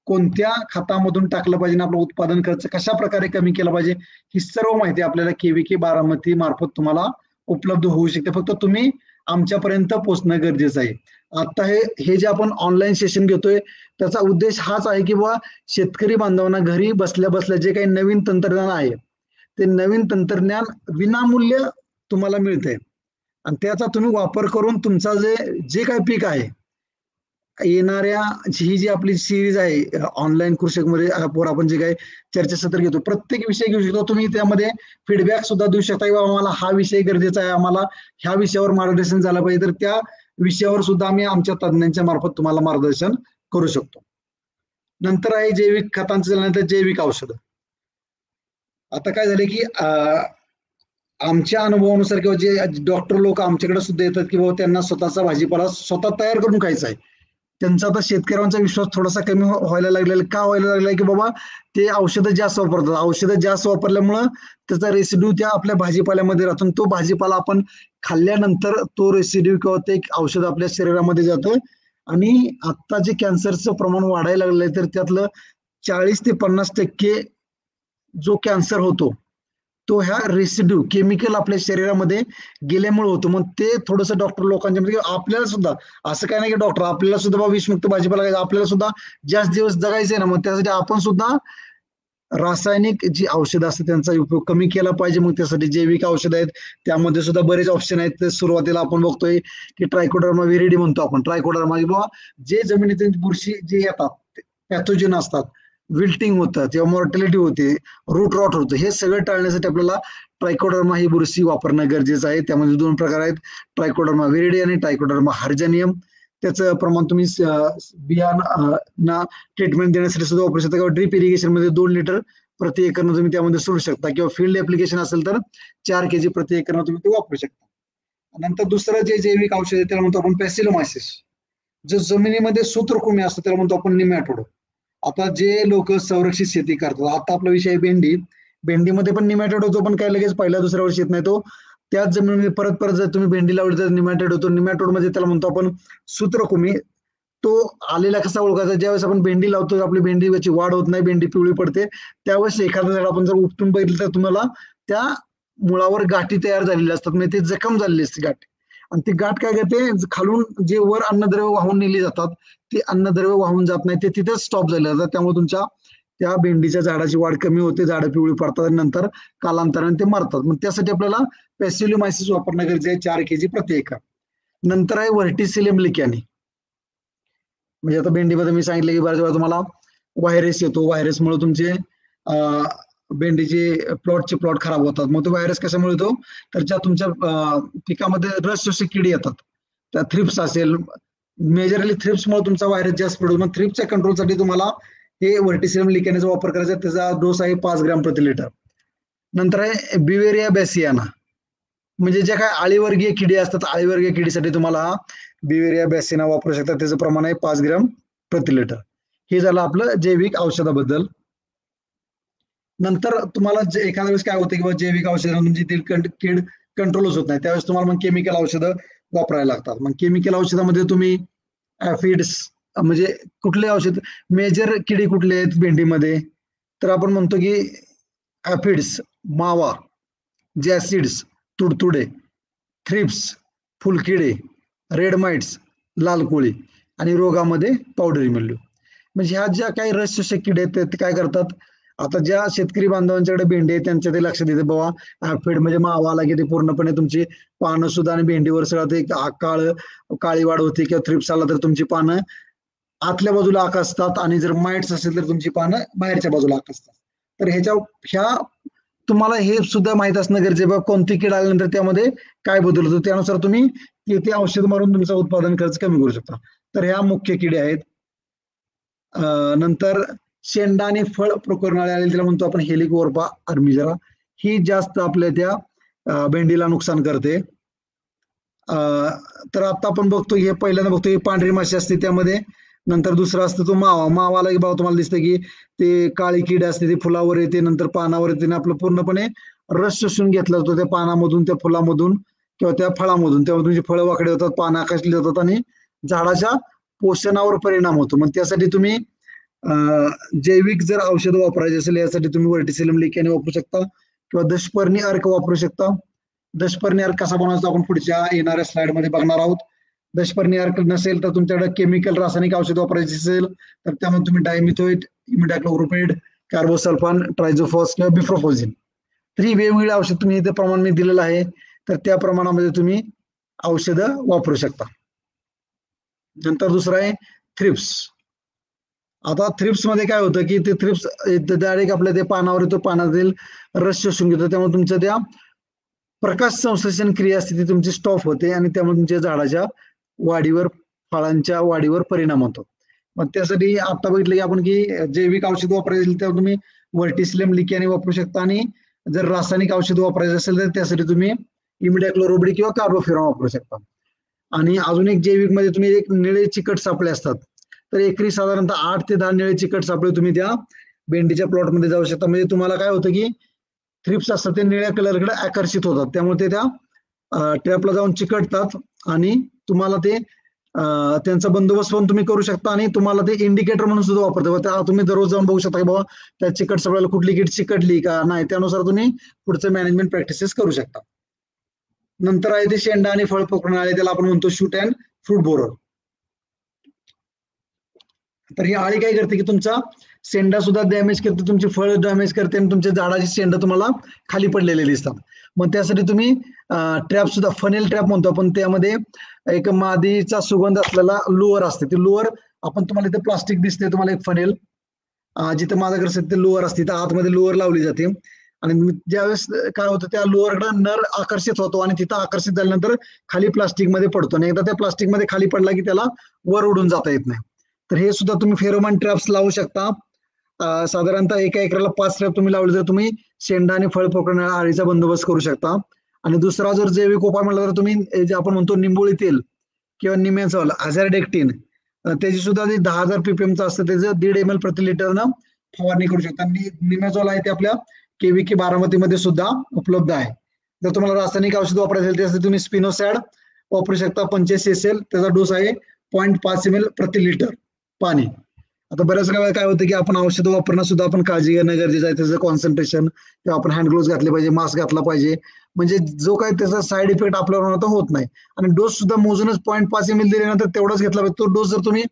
कोणत्या खतामधून टाकलं पाहिजे आणि आपलं उत्पादन खर्च कशा प्रकारे कमी केला पाहिजे, ही सर्व माहिती आपल्याला KVK बारामती मार्फत तुम्हाला उपलब्ध होऊ शकते. फक्त तुम्ही आमच्यापर्यंत पोहोचणं गरजेचं आहे. आता हे जे आपण ऑनलाईन सेशन घेतोय त्याचा उद्देश हाच आहे की बाबा शेतकरी बांधवांना घरी बसल्या बसल्या जे काही नवीन तंत्रज्ञान आहे ते नवीन तंत्रज्ञान विनामूल्य तुम्हाला मिळतंय आणि त्याचा तुम्ही वापर करून तुमचा जे काही पीक आहे, येणाऱ्या ही जी आपली सिरीज आहे ऑनलाईन कृषक मध्ये ऍपवर आपण जे काही चर्चासत्र घेतो, प्रत्येक विषय घेऊ शकतो. तुम्ही त्यामध्ये फीडबॅक सुद्धा देऊ शकता की बाबा आम्हाला हा विषय गरजेचा आहे, आम्हाला ह्या विषयावर मार्गदर्शन झालं पाहिजे, तर त्या विषयावर सुद्धा आम्ही आमच्या तज्ञांच्या मार्फत तुम्हाला मार्गदर्शन करू शकतो. नंतर आहे जैविक खतांचं झाल्यानंतर जैविक औषधं. आता काय झालं की आमच्या अनुभवानुसार किंवा जे डॉक्टर लोक आमच्याकडे सुद्धा येतात की बाबा त्यांना स्वतःचा भाजीपाला स्वतः तयार करून खायचा आहे, त्यांचा आता शेतकऱ्यांचा विश्वास थोडासा कमी व्हायला लागलेला. का व्हायला लागलाय की बाबा ते औषधं जास्त वापरतात, औषधं जास्त वापरल्यामुळं त्याचा रेसिड्यू त्या आपल्या भाजीपाल्यामध्ये राहतो, तो भाजीपाला आपण खाल्ल्यानंतर तो रेसिड्यू किंवा ते औषध आपल्या शरीरामध्ये जातं आणि आता जे कॅन्सरचं प्रमाण वाढायला लागलंय तर त्यातलं 40 ते 50% जो कॅन्सर होतो तो ह्या रेसिड्यू केमिकल आपल्या शरीरामध्ये गेल्यामुळे होतो. मग ते थोडंसं डॉक्टर लोकांच्या मध्ये आपल्याला सुद्धा असं काय नाही की डॉक्टर आपल्याला सुद्धा विषमुक्त भाजीपाला खायचा, आपल्याला सुद्धा जास्त दिवस जगायचंय ना, मग त्यासाठी आपण सुद्धा रासायनिक जी औषधं असतात त्यांचा उपयोग कमी केला पाहिजे. मग त्यासाठी जैविक औषध आहेत, त्यामध्ये सुद्धा बरेच ऑप्शन आहेत. सुरुवातीला आपण बघतोय की ट्रायकोडर्मा विरिडी म्हणतो आपण, ट्रायकोडर्मा बाबा जे जमिनीतील बुरशी जे येतात पॅथोजन असतात, विल्टिंग होतं किंवा मॉर्टॅलिटी होते, रूट रॉट होतं, हे सगळं टाळण्यासाठी आपल्याला ट्रायकोडर्मा ही बुरशी वापरणं गरजेचं आहे. त्यामध्ये 2 प्रकार आहेत, ट्रायकोडर्मा विरिडी आणि ट्रायकोडर्मा हार्जानियम. त्याचं प्रमाण तुम्ही बियाणा ट्रीटमेंट देण्यासाठी सुद्धा वापरू शकता किंवा ड्रिप इरिगेशन मध्ये 2 लिटर प्रति एकरनं तुम्ही त्यामध्ये सोडू शकता किंवा फील्ड ऍप्लिकेशन असेल तर 4 kg प्रति एकरनं तुम्ही ते वापरू शकता. नंतर दुसरं जे जैविक औषध आहे त्याला म्हणतो आपण पॅसिलोमायसिस. जो जमिनीमध्ये सूत्रकृमी असतो त्याला म्हणतो आपण निमॅटोड. आता जे लोक संरक्षित शेती करतात, आता आपला विषय भेंडी, भेंडीमध्ये पण निमॅटोड होतो, पण काय लगेच पहिल्या दुसऱ्या वर्षी येत नाही तो. त्याच जमिनीमध्ये परत परत जर तुम्ही भेंडी लावली तर निमॅटोड होतो. निमॅटोड मध्ये त्याला म्हणतो आपण सूत्रकृमी. तो आलेला कसा ओळखायचा, ज्यावेळेस आपण भेंडी लावतो आपली भेंडीची वाढ होत नाही, भेंडी पिवळी पडते, त्यावेळेस एखादं झाड आपण जर उपटून बघितलं तर तुम्हाला त्या मुळावर गाठी तयार झालेल्या असतात, म्हणजे ते जखम झालेली असते गाठ. आणि ती गाठ काय करते, खालून जे वर अन्नद्रव्य वाहून नेली जातात ते अन्नद्रव्य वाहून जात नाही, ते तिथेच स्टॉप झाले जातात. त्यामुळे तुमच्या त्या भेंडीच्या झाडाची वाढ कमी होते, झाडं पिवळी पडतात आणि नंतर कालांतराने ते मरतात. मग त्यासाठी आपल्याला पॅसिलोमायसिस वापरणं गरजेचं आहे 4 kg प्रति एकर. नंतर आहे व्हर्टिसिलियम लिक्यानी. म्हणजे आता भेंडीमध्ये मी सांगितलं की बऱ्याच वेळा तुम्हाला व्हायरस येतो, व्हायरसमुळे तुमचे भेंडीचे प्लॉट खराब होतात. मग तो व्हायरस कशामुळे येतो, तर ज्या तुमच्या पिकामध्ये रस शोषक किडी येतात, त्या थ्रिप्स असेल, मेजरली थ्रिप्समुळे तुमचा व्हायरस जास्त स्प्रेड होतो. मग थ्रिप्सच्या कंट्रोलसाठी तुम्हाला हे व्हर्टिसिलियम लिक्यानीचा वापर करायचा. त्याचा डोस आहे 5 ग्रॅम प्रति लिटर. नंतर आहे बिवेरिया बॅसियाना, म्हणजे ज्या काय आळीवर्गीय किडी असतात, आळीवर्गीय किडीसाठी तुम्हाला बिवेरिया बॅसियाना वापरू शकता. त्याचं प्रमाण आहे 5 ग्रॅम प्रति लिटर. हे झालं आपलं जैविक औषधाबद्दल. नंतर तुम्हाला एखाद्या वेळेस काय होतं किंवा जैविक औषधांना तुमची कीड कंट्रोलच होत नाही, त्यावेळेस तुम्हाला मग केमिकल औषधं वापरायला लागतात. मग केमिकल औषधामध्ये तुम्ही ऍफिड्स, म्हणजे कुठले औषध, मेजर किडी कुठले आहेत भेंडीमध्ये, तर आपण म्हणतो की ऍफिड्स, मावा, जॅसिड्स, तुडतुडे, थ्रिप्स, फुलकिडे, रेड माइट्स, लाल कोळी आणि रोगामध्ये पावडरी मिल्ड्यू. म्हणजे ह्या ज्या काही रस शोषक किडे आहेत ते काय करतात, आता ज्या शेतकरी बांधवांच्याकडे भेंडी आहे त्यांच्या ते लक्ष देते बाबा ऍफिड म्हणजे मावा आला की ते पूर्णपणे तुमची पानं सुद्धा आणि भेंडीवर सगळं ते काळी वाढ होते किंवा थ्रिप्स आला तर तुमची पानं आतल्या बाजूला आकसतात आणि जर माइट्स असेल तर तुमची पानं बाहेरच्या बाजूला आकसतात. तर ह्या तुम्हाला हे सुद्धा माहित असणं गरजेचं आहे कोणती कीड आल्यानंतर त्यामध्ये काय बदल होतो त्यानुसार तुम्ही ते औषध मारून तुमचा उत्पादन खर्च कमी करू शकता. तर ह्या मुख्य किडे आहेत. नंतर शेंडा आणि फळ प्रकरणाळे आले त्याला म्हणतो आपण हेलिकोवर्पा अर्मिजरा, ही जास्त आपल्या त्या भेंडीला नुकसान करते. तर आता आपण बघतो हे पहिल्यांदा बघतो ही पांढरी माशी असते त्यामध्ये. नंतर दुसरा असतो तो मावाला भाव तुम्हाला दिसतं की ते काळी कीड असते ती फुलावर येते नंतर पानावर येते आपलं पूर्णपणे रस शोषून घेतला जातो त्या पानामधून त्या फुलामधून किंवा त्या फळामधून. त्यामुळे तुमची फळं वाकडे होतात, पानं आकाशली जातात आणि झाडाच्या पोषणावर परिणाम होतो. मग त्यासाठी तुम्ही जैविक जर औषध वापरायचे असेल यासाठी तुम्ही व्हर्टिसिलम लिक्याने वापरू शकता किंवा दशपर्णी अर्क वापरू शकता. दशपर्णी अर्क कसा बनवायचा आपण पुढच्या येणाऱ्या स्लाइड मध्ये बघणार आहोत. दशपर्णी अर्क नसेल तर तुमच्याकडे केमिकल रासायनिक औषध वापरायचे असेल तर त्यामध्ये तुम्ही डायमिथोएट, इमिडाक्लोप्रोपिड, कार्बोसल्फान, ट्रायझोफॉस किंवा बिफ्रोफोझिन, तर ही वेगवेगळी औषध तुम्ही इथे प्रमाण मी दिलेलं आहे. तर त्या प्रमाणामध्ये तुम्ही औषधं वापरू शकता. नंतर दुसरं आहे थ्रिप्स. आता थ्रिप्स मध्ये काय होतं की ते थ्रिप्स डायरेक्ट आपल्या ते पानावर येतो, पानातील रस शोषून घेतो. त्यामुळे तुमच्या त्या प्रकाश संश्लेषण क्रिया असते ती तुमची स्टॉप होते आणि त्यामुळे तुमच्या झाडाच्या वाढीवर, फळांच्या वाढीवर परिणाम होतो. मग त्यासाठी आता बघितलं की आपण की जैविक औषध वापरायचे तेव्हा तुम्ही व्हर्टिसिलम लिक्याने वापरू शकता आणि जर रासायनिक औषध वापरायचं असेल तर त्यासाठी तुम्ही इमिडाक्लोप्रोपिड किंवा कार्बोफ्युरॉन वापरू शकता. आणि अजून एक जैविक मध्ये तुम्ही एक निळे चिकट सापळे असतात, तर एकरी साधारणतः 8 ते 10 निळे चिकट सापळे तुम्ही त्या भेंडीच्या प्लॉटमध्ये जाऊ शकता. म्हणजे तुम्हाला काय होतं की थ्रिप्स असतात ते निळ्या कलरकडे आकर्षित होतात, त्यामुळे ते त्या ट्रॅपला जाऊन चिकटतात आणि तुम्हाला ते त्यांचा बंदोबस्त पण तुम्ही करू शकता आणि तुम्हाला ते इंडिकेटर म्हणून सुद्धा वापरता. तुम्ही दररोज जाऊन बघू शकता की बाबा त्या चिकट सापळ्याला कुठली कीड चिकटली का नाही, त्यानुसार तुम्ही पुढचं मॅनेजमेंट प्रॅक्टिसेस करू शकता. नंतर आहे ते शेंडा आणि फळ पकडणारे, त्याला आपण म्हणतो शूट अँड फ्रूट बोरर. तर ही आळी काय करते की तुमचा शेंडा सुद्धा डॅमेज करते, तुमची फळ डॅमेज करते आणि तुमच्या झाडाची शेंडा तुम्हाला खाली पडलेले दिसतात. मग त्यासाठी तुम्ही ट्रॅप सुद्धा, फनेल ट्रॅप म्हणतो आपण, त्यामध्ये एक मादीचा सुगंध असलेला लोअर असते. ते लोअर आपण तुम्हाला इथे प्लास्टिक दिसते तुम्हाला एक फनेल, जिथे माझं घर असते ते लोअर असते, तर आतमध्ये लोअर लावली जाते आणि ज्यावेळेस काय होतं त्या लोअरकडे नर आकर्षित होतो आणि तिथं आकर्षित झाल्यानंतर खाली प्लास्टिक मध्ये पडतो आणि एकदा त्या प्लास्टिक मध्ये खाली पडला की त्याला वर उडून जाता येत नाही. तर हे सुद्धा तुम्ही फेरोमॉन ट्रॅप्स लावू शकता. साधारणतः एका एकराला 5 ट्रॅप तुम्ही लावले तर तुम्ही शेंडा आणि फळ पकडणाऱ्या आळीचा बंदोबस्त करू शकता. आणि दुसरा जर जैविक उपाय म्हटला तर तुम्ही जे आपण म्हणतो निंबोळी तेल किंवा निमेझॉल, अझॅरडेक्टिन, त्याची सुद्धा 10,000 ppm असतं, त्याचं 1.5 ml प्रति लिटरनं फवारणी करू शकता. निमेझॉल आहे ते आपल्या KVK बारामतीमध्ये सुद्धा उपलब्ध आहे. जर तुम्हाला रासायनिक औषध वापरायचं असेल त्यासाठी तुम्ही स्पिनोसॅड वापरू शकता 85 SL, त्याचा डोस आहे 0.5 ml प्रति लिटर पाणी. आता बऱ्याच वेळा काय होतं की आपण औषध वापरणं सुद्धा आपण काळजी घेणं गरजेचं आहे. त्याचं कॉन्सन्ट्रेशन किंवा आपण हँड ग्लोव्स घातले पाहिजे, मास्क घातला पाहिजे, म्हणजे जो काही त्याचा साईड इफेक्ट आपल्यावर होत नाही. आणि डोस सुद्धा मोजूनच 0.5 ml दिल्यानंतर तेवढाच घेतला पाहिजे. तो डोस जर तुम्ही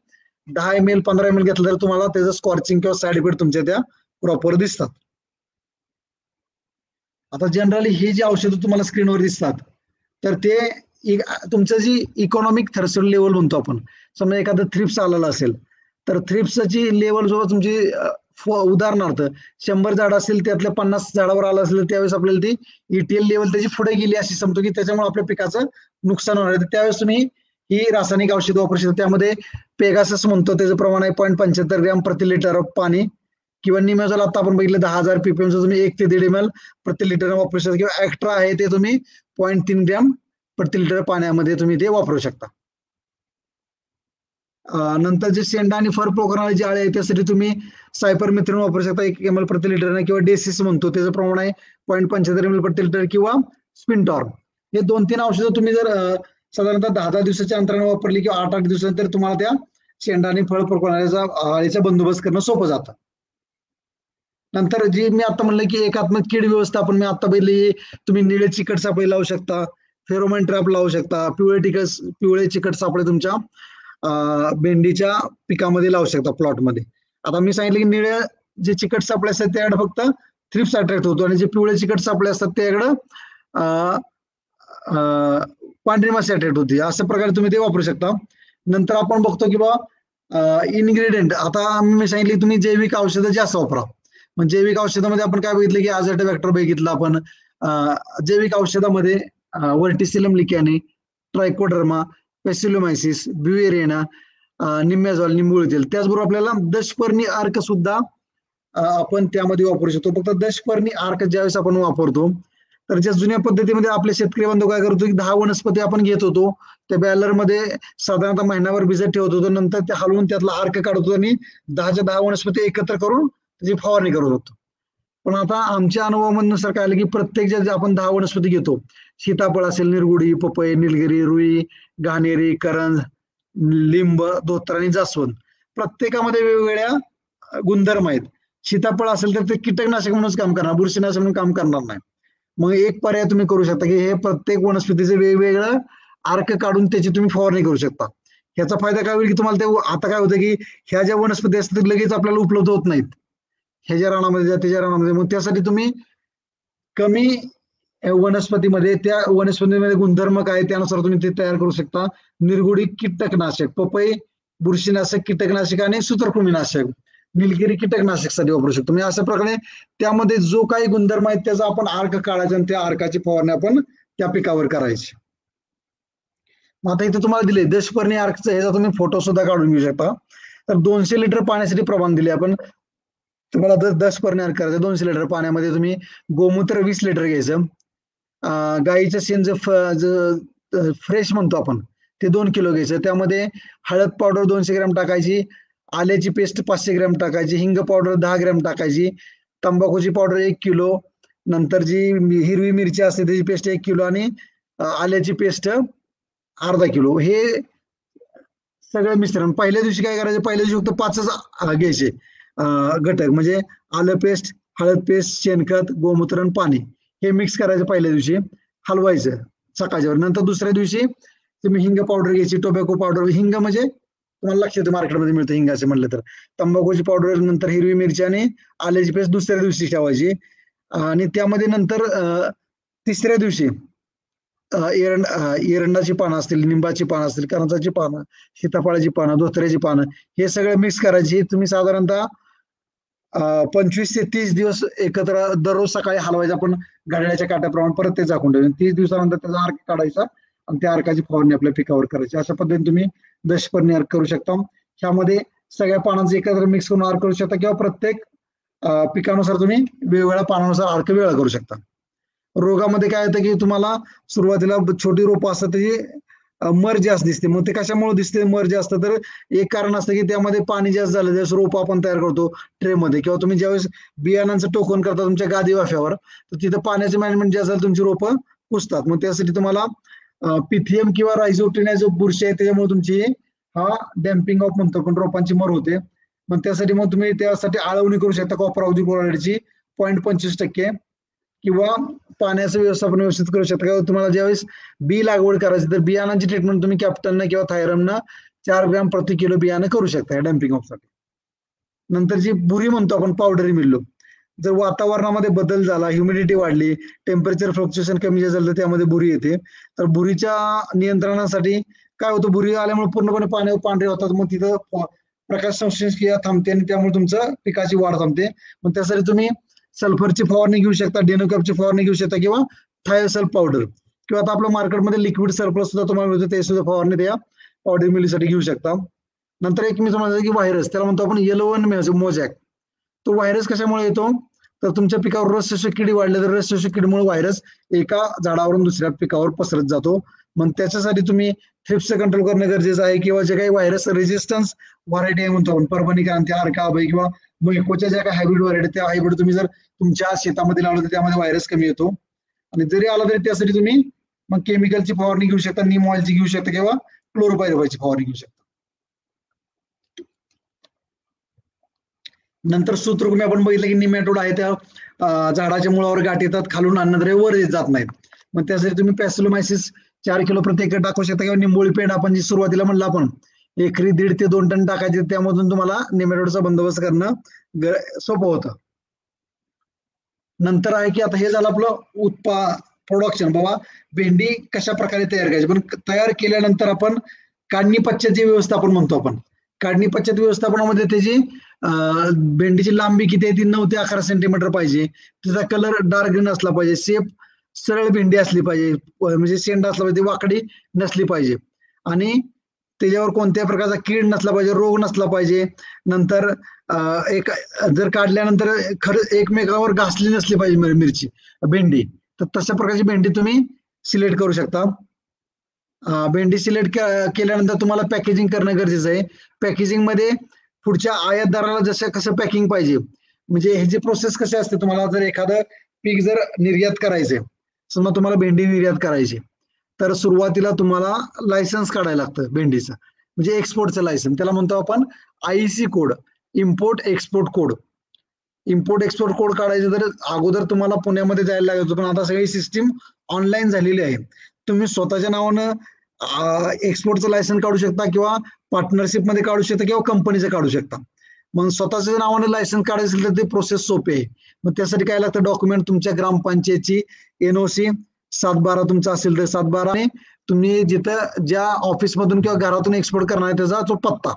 10 ml 15 ml घेतला तर तुम्हाला त्याचं स्कॉर्चिंग किंवा साईड इफेक्ट तुमच्या त्या प्रॉपर दिसतात. आता जनरली ही जी औषधं तुम्हाला स्क्रीनवर दिसतात तर ते तुमचं जी इकॉनॉमिक थ्रेशोल्ड लेवल म्हणतो आपण, समजा एखादं थ्रिप्स आलेला असेल तर थ्रिप्सची लेवल जेव्हा तुमची उदाहरणार्थ 100 झाड असेल त्यातल्या 50 झाडावर आलं असेल त्यावेळेस आपल्याला ती ETL लेवल त्याची पुढे गेली अशी समजतो की त्याच्यामुळे आपल्या पिकाचं नुकसान होणार आहे. त्यावेळेस तुम्ही ही रासायनिक औषध वापरू शकता. त्यामध्ये पेगासस म्हणतो त्याचं प्रमाण आहे 0.75 ग्रॅम प्रति लिटर पाणी, किंवा निमेझॉल आता आपण बघितलं 10,000 ppm तुम्ही 1 ते 1.5 ml प्रति लिटर वापरू शकता, किंवा एक्स्ट्रा आहे ते तुम्ही 0.3 ग्रॅम प्रति लिटर पाण्यामध्ये तुम्ही ते वापरू शकता. नंतर जे शेंडा आणि फळ पोखरणारे जे आळे आहे त्यासाठी तुम्ही सायपरमेथ्रिन वापरू शकता 1 ml प्रति लिटर, किंवा डेसिस म्हणतो त्याचं प्रमाण आहे 0.75 ml प्रति लिटर, किंवा स्पिनटॉर्म. हे 2-3 औषधं तुम्ही जर साधारणतः 10-10 दिवसाच्या अंतराने वापरली किंवा 8-8 दिवसानंतर तुम्हाला त्या शेंडा आणि फळ पोखरणाऱ्याचा आळीचा बंदोबस्त करणं सोपं जातं. नंतर जी मी आता म्हणलं की एकात्मक कीड व्यवस्थापन मी आता बघितली, तुम्ही निळे चिकट सापळे लावू शकता, फेरोमोन ट्रॅप लावू शकता, पिवळे चिकट सापळे तुमच्या भेंडीच्या पिकामध्ये लावू शकता प्लॉटमध्ये. आता मी सांगितलं की जे चिकट सापळे असतात त्याकडे फक्त थ्रिप्स अट्रॅक्ट होतो आणि जे पिवळे चिकट सापळे असतात त्याकडे पांढरी माशी अट्रॅक्ट होते. अशा प्रकारे तुम्ही ते वापरू शकता. नंतर आपण बघतो की बा इन्ग्रेडियंट, आता मी सांगितले तुम्ही जैविक औषधं जास्त वापरा. मग जैविक औषधामध्ये आपण काय बघितलं की अझाटोबॅक्टर बघितलं आपण. जैविक औषधामध्ये व्हर्टिसिलम लिक्याने, ट्रायकोडर्मा, पेसिलोमायसिस, ब्युएरिना, निम्याझॉल, निंबोळी तेल. त्याचबरोबर आपल्याला दशपर्णी अर्क सुद्धा आपण त्यामध्ये वापरू शकतो. फक्त दशपर्णी अर्क ज्यावेळेस आपण वापरतो तर ज्या जुन्या पद्धतीमध्ये आपले शेतकरी बांधव काय करतो की 10 वनस्पती आपण घेत होतो, त्या बॅलरमध्ये साधारणतः महिनाभर भिजत ठेवत होतो, नंतर ते हलवून त्यातला अर्क काढतो आणि 10च्या 10 वनस्पती एकत्र करून त्याची फवारणी करत होतो. पण आता आमच्या अनुभवानुसार काय आलं की प्रत्येक ज्या आपण 10 वनस्पती घेतो, सीताफळ असेल, निरगुडी, पपई, निलगिरी, रुई, घाणेरी, करंज, लिंब, धोतर आणि जास्वंद, प्रत्येकामध्ये वेगवेगळ्या गुणधर्म आहेत. सीताफळ असेल तर ते कीटकनाशक म्हणूनच काम करणार, बुरशीनाशक म्हणून काम करणार नाही. मग एक पर्याय तुम्ही करू शकता की हे प्रत्येक वनस्पतीचे वेगवेगळं अर्क काढून त्याची तुम्ही फवारणी करू शकता. ह्याचा फायदा काय होईल की तुम्हाला ते आता काय होतं की ह्या ज्या वनस्पती असतात लगेच आपल्याला उपलब्ध होत नाहीत ह्याच्या रानामध्ये त्याच्या रानामध्ये. मग त्यासाठी तुम्ही कमी वनस्पतीमध्ये त्या वनस्पतीमध्ये गुणधर्म काय त्यानुसार तुम्ही ते तयार करू शकता. निरगुडी कीटकनाशक, पपई बुरशीनाशक कीटकनाशक आणि सूत्रकृमीनाशक, निलगिरी कीटकनाशकसाठी वापरू शकतो. म्हणजे अशा प्रकारे त्यामध्ये जो काही गुणधर्म आहेत त्याचा आपण अर्क काढायचा आणि त्या अर्काची फवारणी आपण त्या पिकावर करायची. मग आता इथे तुम्हाला दिले दशपर्णी अर्कचं, ह्याचा तुम्ही फोटो सुद्धा काढून घेऊ शकता. तर 200 लिटर पाण्यासाठी प्रमाण दिले आपण. तुम्हाला 10 अर्क करायचं. 200 लिटर पाण्यामध्ये तुम्ही गोमूत्र 20 लिटर घ्यायचं, गाईचं शेण जे फ्रेश म्हणतो आपण ते 2 किलो घ्यायचं, त्यामध्ये हळद पावडर 200 ग्रॅम टाकायची, आल्याची पेस्ट 500 ग्रॅम टाकायची, हिंग पावडर 10 ग्रॅम टाकायची, तंबाखूची पावडर 1 किलो, नंतर जी हिरवी मिरची असते त्याची पेस्ट 1 किलो आणि आल्याची पेस्ट अर्धा किलो. हे सगळं मिश्रण पहिल्या दिवशी काय करायचं, पहिल्या दिवशी फक्त 5च घ्यायचे घटक, म्हणजे आलं पेस्ट, हळद पेस्ट, शेणखत, गोमूत्र आणि पाणी हे मिक्स करायचं पहिल्या दिवशी, हलवायचं सकाळच्या. नंतर दुसऱ्या दिवशी तुम्ही हिंग पावडर घ्यायची, टोबॅको पावडर, हिंग म्हणजे तुम्हाला लक्षात येतं मार्केटमध्ये मिळतं हिंग असं म्हटलं तर, तंबाखूची पावडर, नंतर हिरवी मिरची आणि आल्याची पेस्ट दुसऱ्या दिवशी ठेवायची. आणि त्यामध्ये नंतर तिसऱ्या दिवशी एरंडाची पानं असतील, निंबाची पानं असतील, करंजाची पानं, सीताफळाची पानं, धोत्र्याची पानं हे सगळं मिक्स करायची. तुम्ही साधारणतः 25 ते 30 दिवस एकत्र दररोज सकाळी हलवायचं आपण घड्याळाच्या काट्याप्रमाणे, परत ते झाकून ठेवायचं. 30 दिवसानंतर त्याचा अर्क काढायचा आणि त्या अर्काची फवारणी आपल्या पिकावर करायची. अशा पद्धतीने तुम्ही दशपर्णी अर्क करू शकता. ह्यामध्ये सगळ्या पानांचे एकत्र मिक्स करून अर्क करू शकता किंवा प्रत्येक पिकानुसार तुम्ही वेगवेगळ्या पानानुसार अर्क वेगळा करू शकता. रोगामध्ये काय होतं की तुम्हाला सुरुवातीला छोटी रोपं असतात त्याची मर जास्त दिसते. मग ते कशामुळे दिसते मर जास्त, तर एक कारण असतं की त्यामध्ये पाणी जास्त झालं, ज्यावेळेस रोपं आपण तयार करतो ट्रेमध्ये किंवा तुम्ही ज्यावेळेस बियाणांचं टोकन करता तुमच्या गादी वाफ्यावर, तर तिथं पाण्याचं मॅनेजमेंट जे असेल तुमची रोपं कुजतात. मग त्यासाठी तुम्हाला पिथियम किंवा रायझोटिनिया जो बुरशी आहे त्याच्यामुळे तुमची हा डॅम्पिंग ऑफ म्हणतो पण रोपांची मर होते. मग त्यासाठी मग तुम्ही त्यासाठी आळवणी करू शकता कॉपर ऑफ दी क्लोराईडची 0.25% किंवा पाण्याचं व्यवस्थापन व्यवस्थित करू शकता. किंवा तुम्हाला ज्यावेळेस बी लागवड करायची तर बियाणांची ट्रीटमेंट तुम्ही कॅप्टननं किंवा थायरमनं 4 ग्रॅम प्रति किलो बियाणं करू शकता डॅम्पिंग ऑफसाठी. नंतर जी बुरी म्हणतो आपण पावडरी मिळलो, जर वातावरणामध्ये बदल झाला, ह्युमिडिटी वाढली, टेम्परेचर फ्लक्च्युएशन कमी झालं तर त्यामध्ये बुरी येते. तर बुरीच्या नियंत्रणासाठी काय होतं, बुरी आल्यामुळे पूर्णपणे पाण्यावर पांढरे होतात, मग तिथं प्रकाश संश्लेषण क्रिया थांबते आणि त्यामुळे तुमचं पिकाची वाढ थांबते. मग त्यासाठी तुम्ही सल्फरची फवारणी घेऊ शकता, डेनोकॅपची फवारणी घेऊ शकता किंवा थायोसल्फ पावडर किंवा आता आपल्या मार्केटमध्ये लिक्विड सल्फर सुद्धा तुम्हाला मिळतं, ते सुद्धा फवारणी त्या पावडर मिलीसाठी घेऊ शकता. नंतर एक मी तुम्हाला की व्हायरस, त्याला म्हणतो आपण येलोवन मोजॅक. तो व्हायरस कशामुळे येतो, तर तुमच्या पिकावर रस शोषक किडी वाढले तर रस शोषक किडीमुळे व्हायरस एका झाडावरून दुसऱ्या पिकावर पसरत जातो. मग त्याच्यासाठी तुम्ही थ्रिप्स कंट्रोल करणं गरजेचं आहे किंवा जे काही व्हायरस रेजिस्टन्स व्हरायटी आहे म्हणतो आपण, परभणी क्रांती, अर्का अभय किंवा मैकोच्या ज्या काही हायब्रिड व्हरायटी त्या हायब्रिड तुम्ही जर तुमच्या शेतामध्ये लावलं तर त्यामध्ये व्हायरस कमी येतो. आणि जरी आला तरी त्यासाठी तुम्ही मग केमिकलची फवारणी घेऊ शकता, नीम ऑइलची घेऊ शकता किंवा क्लोरोपायरिफॉसची फवारणी घेऊ शकता. नंतर सूत्रकृमी आपण बघितलं की निमॅटोड आहे त्या झाडाच्या मुळावर गाठ येतात, खालून अन्नद्रव्य वर जात नाहीत. मग त्यासाठी तुम्ही पॅसिलोमायसिस 4 किलो प्रति एकर टाकू शकता किंवा निंबोळी पेंड आपण जी सुरुवातीला म्हणलं आपण एकरी 1.5 ते 2 टन टाकायचे, त्यामधून तुम्हाला नेमॅटोडचा बंदोबस्त करणं सोपं होतं. नंतर आहे की आता हे झालं आपलं प्रोडक्शन, बाबा भेंडी कशा प्रकारे तयार करायची. पण तयार केल्यानंतर आपण काढणी पश्चातचे व्यवस्थापन म्हणतो आपण. काढणी पश्चात व्यवस्थापनामध्ये त्याची भेंडीची लांबी किती आहे, ती 9 ते 11 सेंटीमीटर पाहिजे. तिचा कलर डार्क ग्रीन असला पाहिजे. शेप सरळ भेंडी असली पाहिजे, म्हणजे शेंडा असला पाहिजे, वाकडी नसली पाहिजे. आणि त्याच्यावर कोणत्याही प्रकारचा कीड नसला पाहिजे, रोग नसला पाहिजे. नंतर एक जर काढल्यानंतर खरं एकमेकावर घासली नसली पाहिजे मिरची भेंडी, तर तशा प्रकारची भेंडी तुम्ही सिलेक्ट करू शकता. भेंडी सिलेक्ट केल्यानंतर तुम्हाला पॅकेजिंग करणं गरजेचं आहे. पॅकेजिंग मध्ये पुढच्या आयातदाराला जसं कसं पॅकिंग पाहिजे, म्हणजे ह्याची प्रोसेस कशी असते. तुम्हाला जर एखादं पीक जर निर्यात करायचंय, समजा तुम्हाला भेंडी निर्यात करायची, तर सुरुवातीला तुम्हाला लायसन्स काढायला लागतं भेंडीचं, म्हणजे एक्सपोर्टचं लायसन्स. त्याला म्हणतो आपण IEC code, import export code. Import export code काढायचं तर अगोदर तुम्हाला पुण्यामध्ये जायला लागायचं, पण आता सगळी सिस्टीम ऑनलाईन झालेली आहे. तुम्ही स्वतःच्या नावानं एक्सपोर्टचं लायसन्स काढू शकता, किंवा पार्टनरशिप मध्ये काढू शकता, किंवा कंपनीचं काढू शकता. मग स्वतःच्या नावानं लायसन्स काढायचं असेल तर ते प्रोसेस सोपी आहे. मग त्यासाठी काय लागतं, डॉक्युमेंट तुमच्या ग्रामपंचायतची NOC 7/12 तुमचा असेल तर 7/12, तुम्ही जिथं ज्या ऑफिसमधून किंवा घरातून एक्सपोर्ट करणार आहे त्याचा तो पत्ता,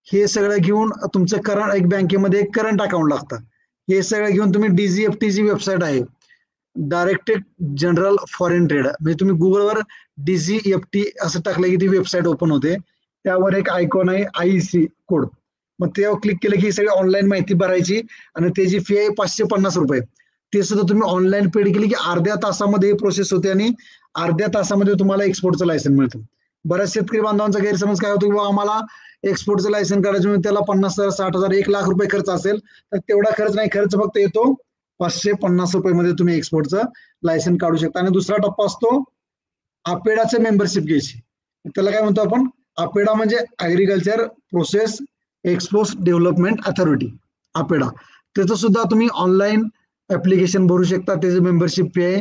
हे सगळं घेऊन तुमचं करंट, एक बँकेमध्ये एक करंट अकाउंट लागतं. हे सगळं घेऊन तुम्ही DGFT ची वेबसाईट आहे, डायरेक्टेड जनरल फॉरेन ट्रेड, म्हणजे तुम्ही गुगलवर DGFT असं टाकलं की ती वेबसाईट ओपन होते. त्यावर एक आयकॉन आहे IEC कोड. मग त्यावर क्लिक केलं की सगळी ऑनलाईन माहिती भरायची, आणि त्याची फी आहे 550 रुपये. ते सुद्धा तुम्ही ऑनलाईन पेड केली की अर्ध्या तासामध्ये प्रोसेस होते, आणि अर्ध्या तासामध्ये तुम्हाला एक्सपोर्टचं लायसन्स मिळतं. बऱ्याच शेतकरी बांधवांचा गैरसमज काय होतो की बाबा आम्हाला एक्सपोर्टचं लायसन्स काढायचं म्हणजे त्याला 50,000, 60,000, 1,00,000 रुपये खर्च असेल, तर तेवढा खर्च नाही. खर्च फक्त येतो 550 रुपये मध्ये तुम्ही एक्सपोर्टचं लायसन्स काढू शकता. आणि दुसरा टप्पा असतो अपेडाचं मेंबरशिप घ्यायची. त्याला काय म्हणतो आपण, अपेडा म्हणजे agriculture process export development authority, APEDA. त्याचं सुद्धा तुम्ही ऑनलाईन ऍप्लिकेशन भरू शकता. त्याची मेंबरशिप फी आहे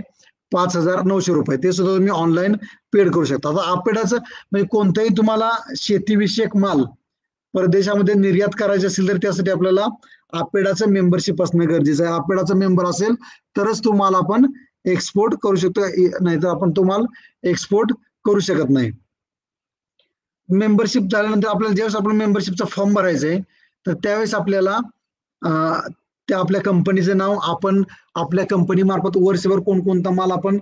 5,900 रुपये. ते सुद्धा तुम्ही ऑनलाईन पेड करू शकता. आता अपेडाचं म्हणजे कोणताही तुम्हाला शेतीविषयक माल परदेशामध्ये निर्यात करायचे असेल तर त्यासाठी आपल्याला अपेडाचं मेंबरशिप असणं गरजेचं आहे. अपेडाचं मेंबर असेल तरच तुम्हाला आपण एक्सपोर्ट करू शकतो, नाहीतर आपण तुम्हाला एक्सपोर्ट करू शकत नाही. मेंबरशिप झाल्यानंतर आपल्याला ज्यावेळेस आपण मेंबरशिपचा फॉर्म भरायचा आहे, तर त्यावेळेस आपल्याला त्या आपल्या कंपनीचं नाव, आपण आपल्या कंपनी मार्फत वर्षभर कोणकोणता माल आपण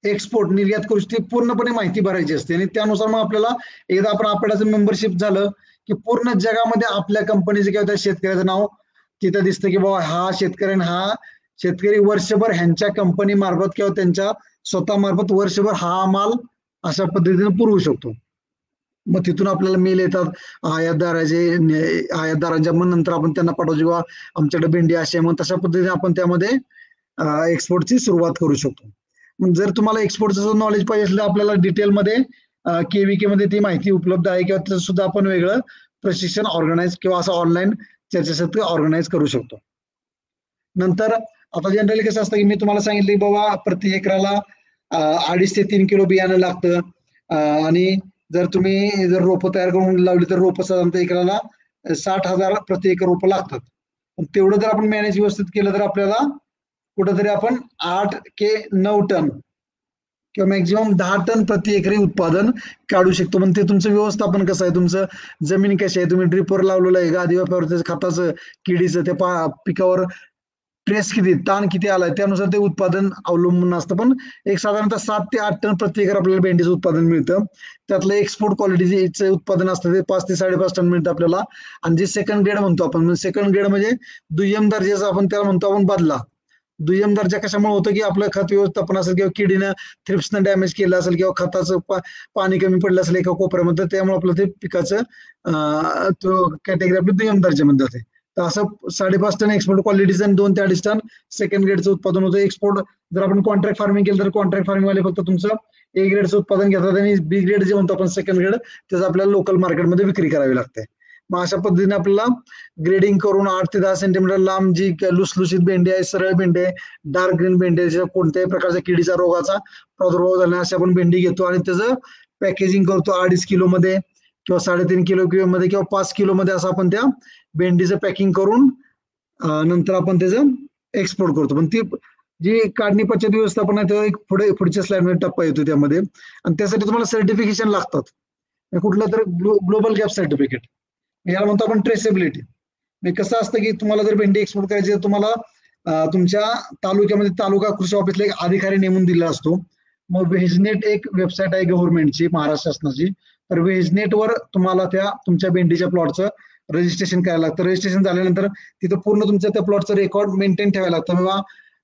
एक्सपोर्ट निर्यात करू शकतो, पूर्णपणे माहिती भरायची असते. आणि त्यानुसार मग आपल्याला एकदा आपण अपेडाचं मेंबरशिप झालं की पूर्ण जगामध्ये आपल्या कंपनीचं किंवा त्या शेतकऱ्याचं नाव तिथं दिसतं की बाबा हा शेतकरी वर्षभर ह्यांच्या कंपनी मार्फत किंवा त्यांच्या स्वतः मार्फत वर्षभर हा माल अशा पद्धतीने पुरवू शकतो. मग तिथून आपल्याला मेल येतात आयातदारांच्या, मग नंतर आपण त्यांना पाठवतो किंवा आमच्याकडे भेंडी अशी आहे, मग तशा पद्धतीने आपण त्यामध्ये एक्सपोर्टची सुरुवात करू शकतो. मग जर तुम्हाला एक्सपोर्टचं नॉलेज पाहिजे असेल तर आपल्याला डिटेलमध्ये KVK मध्ये ती माहिती उपलब्ध आहे, किंवा त्याचं सुद्धा आपण वेगळं प्रशिक्षण ऑर्गनाईज किंवा असं ऑनलाईन चर्चासत्र ऑर्गनाईज करू शकतो. नंतर आता जनरली कसं असतं की मी तुम्हाला सांगितलं की बाबा प्रति एकराला 2.5 ते 3 किलो बियाणं लागतं, आणि जर तुम्ही रोपं तयार करून लावली तर रोपं साधारणतः एकराला 60,000 प्रति एकर रोपं लागतात. तेवढं जर आपण मॅनेज व्यवस्थित केलं तर आपल्याला कुठंतरी आपण 8 ते 9 टन किंवा मॅक्झिमम 10 टन प्रति एकरी उत्पादन काढू शकतो. पण ते तुमचं व्यवस्थापन कसं आहे, तुमचं जमीन कशी आहे, तुम्ही ड्रिपवर लावलेलं आहे, गादी वापरावर त्याचं खताचं, किडीचं, त्या पिकावर ट्रेस किती, ताण किती आलाय, त्यानुसार ते उत्पादन अवलंबून असतं. पण एक साधारणतः 7 ते 8 टन प्रति एकर आपल्याला भेंडीचं उत्पादन मिळतं. त्यातलं एक्सपोर्ट क्वालिटीचे उत्पादन असतं ते 5 ते 5.5 टन मिळतं आपल्याला. आणि जे सेकंड ग्रेड म्हणतो आपण, सेकंड ग्रेड म्हणजे दुय्यम दर्जाचं, आपण त्याला म्हणतो आपण बदला. दुय्यम दर्जा कशामुळे होतं की आपलं खत व्यवस्थापन असेल, किंवा किडीनं थ्रिप्सनं डॅमेज केलं असेल, किंवा खताचं पाणी कमी पडलं असेल एका कोपऱ्यामध्ये, त्यामुळे आपलं ते पिकाचं कॅटेगरी आपली दुय्यम दर्जामध्ये जाते. तर असं 5.5 टन एक्सपोर्ट क्वालिटीचं आणि 2 ते 2.5 टन सेकंड ग्रेडचं उत्पादन होतं. एक्सपोर्ट जर आपण कॉन्ट्रॅक्ट फार्मिंग केलं तर कॉन्ट्रॅक्ट फार्मिंग वाले फक्त तुमचं A ग्रेडचं उत्पादन घेतात, आणि B ग्रेड जे म्हणतो आपण सेकंड ग्रेड, त्याचं आपल्याला लोकल मार्केटमध्ये विक्री करावी लागते. मग अशा पद्धतीने आपल्याला ग्रेडिंग करून 8 ते 10 सेंटीमीटर लांब जी लुसलुशीत भेंडी आहे, सरळ भेंडी आहे, डार्क ग्रीन भेंडी आहे, कोणत्याही प्रकारच्या किडीचा रोगाचा प्रादुर्भाव झाला अशी आपण भेंडी घेतो, आणि त्याचं पॅकेजिंग करतो 2.5 किलो मध्ये, किंवा 3.5 किलो मध्ये किंवा 5 किलो मध्ये असं आपण त्या भेंडीचं पॅकिंग करून नंतर आपण त्याचं एक्सपोर्ट करतो. पण ती जी काढणी पश्चात व्यवस्थापन आहे तो एक पुढच्या स्लाइड मध्ये टप्पा येतो त्यामध्ये. आणि त्यासाठी तुम्हाला सर्टिफिकेशन लागतात. कुठलं तर ग्लोबल गॅप सर्टिफिकेट, याला म्हणतो आपण ट्रेसेबिलिटी. कसं असतं की तुम्हाला जर भेंडी एक्सपोर्ट करायची तर तुम्हाला तुमच्या तालुक्यामध्ये तालुका कृषी ऑफिसला एक अधिकारी नेमून दिला असतो. मग व्हेजनेट एक वेबसाईट आहे गव्हर्नमेंटची, महाराष्ट्र शासनाची. तर व्हेजनेटवर तुम्हाला त्या तुमच्या भेंडीच्या प्लॉटचं रजिस्ट्रेशन करायला लागतं. रजिस्ट्रेशन झाल्यानंतर तिथं पूर्ण तुमच्या त्या प्लॉटचं रेकॉर्ड मेंटेन ठेवायला लागतं. बाबा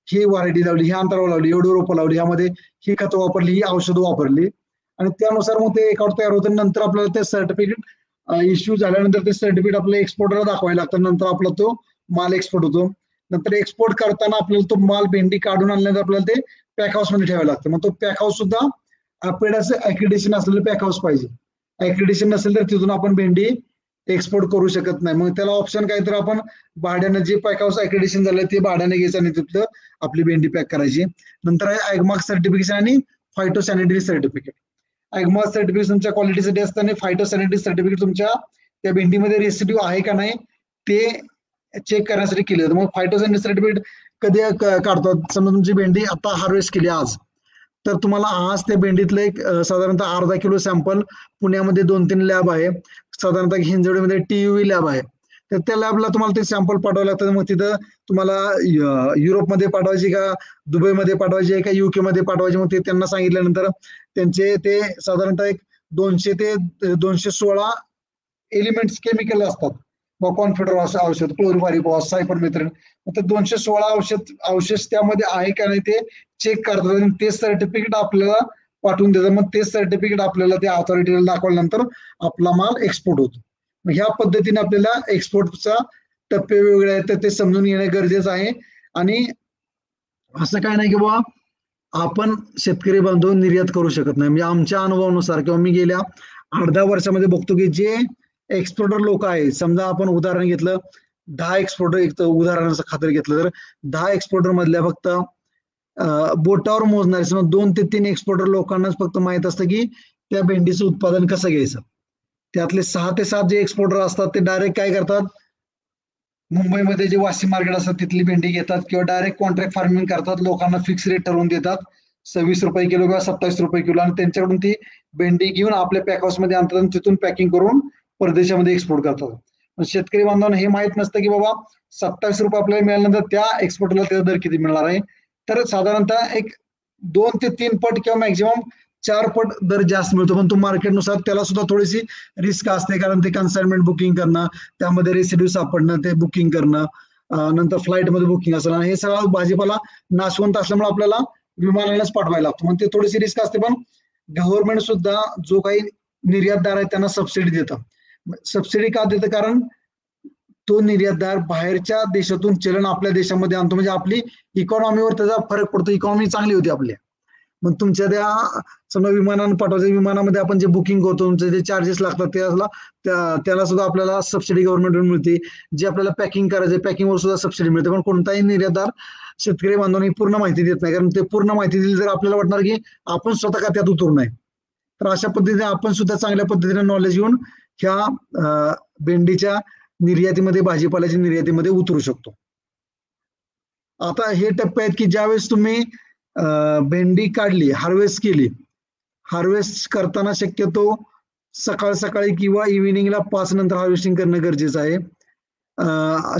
ही व्हरायटी लावली, ही अंतरावर लावली, एवढी रोपं लावली, ह्यामध्ये ही खतं वापरली, ही औषधं वापरली, आणि त्यानुसार मग ते रेकॉर्ड तयार होतं. नंतर आपल्याला ते सर्टिफिकेट इश्यू झाल्यानंतर ते सर्टिफिकेट आपल्या एक्सपोर्टरला दाखवायला लागतं. नंतर आपला तो माल एक्सपोर्ट होतो. नंतर एक्सपोर्ट करताना आपल्याला तो माल भेंडी काढून आणल्यानंतर आपल्याला ते पॅक हाऊस मध्ये ठेवायला लागतं. मग तो पॅक हाऊस सुद्धा अपेडाचं ऍक्रिडिशन असलेलं पॅक हाऊस पाहिजे. ऍक्रिडिशन नसेल तर तिथून आपण भेंडी एक्सपोर्ट करू शकत नाही. मग त्याला ऑप्शन काय, तर आपण भाड्याने जे पॅक हाऊस ऍक्रिडिशन झालं ते भाड्याने घ्यायचं आणि तिथं आपली भेंडी पॅक करायची. नंतर आहे ॲग्मार्क सर्टिफिकेशन आणि फायटोसॅनिटरी सर्टिफिकेट. ॲग्मार्क सर्टिफिकेशन तुमच्या क्वालिटीसाठी असतं आणि फायटोसॅनिटरी सर्टिफिकेट तुमच्या त्या भेंडीमध्ये रेसिड्यू आहे का नाही ते चेक करण्यासाठी केलं जातं. मग फायटोसॅनिटरी सर्टिफिकेट कधी काढतात, समजा तुमची भेंडी आता हार्वेस्ट केली आज, तर तुम्हाला आज त्या भेंडीतलं एक साधारणतः अर्धा किलो सॅम्पल पुण्यामध्ये 2-3 लॅब आहे, साधारणतः हिंजवडीमध्ये TUV लॅब आहे. तर त्या लॅबला तुम्हाला ते सॅम्पल पाठवावं लागतं. मग तिथं तुम्हाला युरोपमध्ये पाठवायची का, दुबईमध्ये पाठवायची आहे का, UK मध्ये पाठवायची, मग ते त्यांना सांगितल्यानंतर त्यांचे ते साधारणतः एक 200 ते 216 एलिमेंट्स केमिकल असतात. कॉन्फिडर औषध, क्लोरोफारिफॉस, सायपरमेथ्रिन, तर 216 औषध त्यामध्ये आहे का नाही ते चेक करतात आणि ते सर्टिफिकेट आपल्याला पाठवून देतात. मग ते सर्टिफिकेट आपल्याला त्या ऑथॉरिटीला दाखवल्यानंतर आपला माल एक्सपोर्ट होतो. मग ह्या पद्धतीने आपल्याला एक्सपोर्टचा टप्पे वेगवेगळे आहेत ते समजून घेणे गरजेचं आहे. आणि असं काय नाही की बाबा आपण शेतकरी बांधव निर्यात करू शकत नाही. म्हणजे आमच्या अनुभवानुसार किंवा मी गेल्या 8-10 वर्षामध्ये बघतो की जे एक्सपोर्टर लोक आहेत, समजा आपण उदाहरण घेतलं 10 एक्सपोर्टर, एक उदाहरणाचं खातर घेतलं तर 10 एक्सपोर्टर मधल्या फक्त बोटावर मोजणारे 2 ते 3 एक्सपोर्टर लोकांनाच फक्त माहित असतं की त्या भेंडीचं उत्पादन कसं घ्यायचं. त्यातले 6 ते 7 जे एक्सपोर्टर असतात ते डायरेक्ट काय करतात, मुंबईमध्ये जे वाशी मार्केट असतात तिथली भेंडी घेतात किंवा डायरेक्ट कॉन्ट्रॅक्ट फार्मिंग करतात, लोकांना फिक्स रेट ठरवून देतात 26 रुपये किलो किंवा 27 रुपये किलो, आणि त्यांच्याकडून ती भेंडी घेऊन आपल्या पॅक हाऊस मध्ये आणतात आणि तिथून पॅकिंग करून परदेशामध्ये एक्सपोर्ट करतात. शेतकरी बांधवांना हे माहित नसतं की बाबा 27 रुपये आपल्याला मिळाल्यानंतर त्या एक्सपोर्टरला त्याचा दर किती मिळणार आहे. तर साधारणतः एक 2 ते 3 पट किंवा मॅक्झिमम 4 पट दर जास्त मिळतो. पण तो मार्केटनुसार त्याला सुद्धा थोडीशी रिस्क असते, कारण ते कन्साइनमेंट बुकिंग करणं, त्यामध्ये रेसिड्यू सापडणं, ते बुकिंग करणं, नंतर फ्लाईटमध्ये बुकिंग असणं, हे सगळं भाजीपाला नाशवंत असल्यामुळे आपल्याला विमानालाच पाठवायला लागतो. मग ते थोडीशी रिस्क असते. पण गव्हर्नमेंट सुद्धा जो काही निर्यातदार आहे त्यांना सबसिडी देतं. सबसिडी का देतं, कारण तो निर्यातदार बाहेरच्या देशातून चलन आपल्या देशामध्ये आणतो, म्हणजे आपली इकॉनॉमीवर त्याचा फरक पडतो, इकॉनॉमी चांगली होती आपल्या. मग तुमच्या त्या समजा विमानानं पाठवायचं, विमानामध्ये आपण जे बुकिंग करतो तुमचे जे चार्जेस लागतात त्याला सुद्धा आपल्याला सबसिडी गव्हर्नमेंटकडून मिळते. जे आपल्याला पॅकिंग करायचं पॅकिंगवर सुद्धा सबसिडी मिळते. पण कोणताही निर्यातदार शेतकरी बांधवांनी पूर्ण माहिती देत नाही, कारण ते पूर्ण माहिती दिली तर आपल्याला वाटणार की आपण स्वतः का त्यात उतरू नये. तर अशा पद्धतीने आपण सुद्धा चांगल्या पद्धतीने नॉलेज घेऊन ह्या भेंडीच्या निर्यातीमध्ये, भाजीपाल्याच्या निर्यातीमध्ये उतरू शकतो. आता हे टप्पे आहेत की ज्यावेळेस तुम्ही भेंडी काढली, हार्वेस्ट केली, हार्वेस्ट करताना शक्यतो सकाळी किंवा इव्हिनिंगला 5 नंतर हार्वेस्टिंग करणं गरजेचं आहे.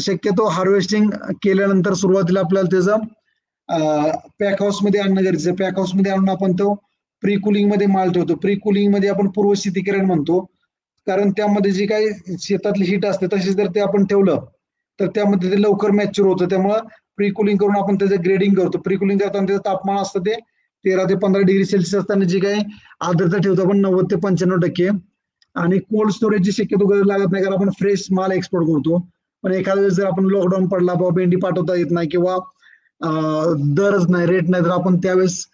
शक्यतो हार्वेस्टिंग केल्यानंतर सुरुवातीला आपल्याला त्याचं पॅक हाऊस मध्ये आणणं गरजेचं आहे. पॅक हाऊस मध्ये आणून आपण तो प्री कुलिंग मध्ये माल ठेवतो. प्री कुलिंग मध्ये आपण पूर्वशीतीकरण म्हणतो, कारण त्यामध्ये जी काही शेतातली हीट असते तशीच जर ते आपण ठेवलं तर त्यामध्ये ते लवकर मॅच्युअर होतं. त्यामुळं प्री कुलिंग करून आपण त्याचं ग्रेडिंग करतो. प्री कुलिंग करताना त्याचं तापमान असतं ते 13 ते 15 डिग्री सेल्सिअस असताना जी काही आर्द्रता ठेवतो आपण 90 ते 95%. आणि कोल्ड स्टोरेजची शक्यतो गरज लागत नाही, कारण आपण फ्रेश माल एक्सपोर्ट करतो. पण एखाद्या वेळेस जर आपण लॉकडाऊन पडला, बाबा भेंडी पाठवता येत नाही किंवा दरच नाही, रेट नाही, तर आपण त्यावेळेस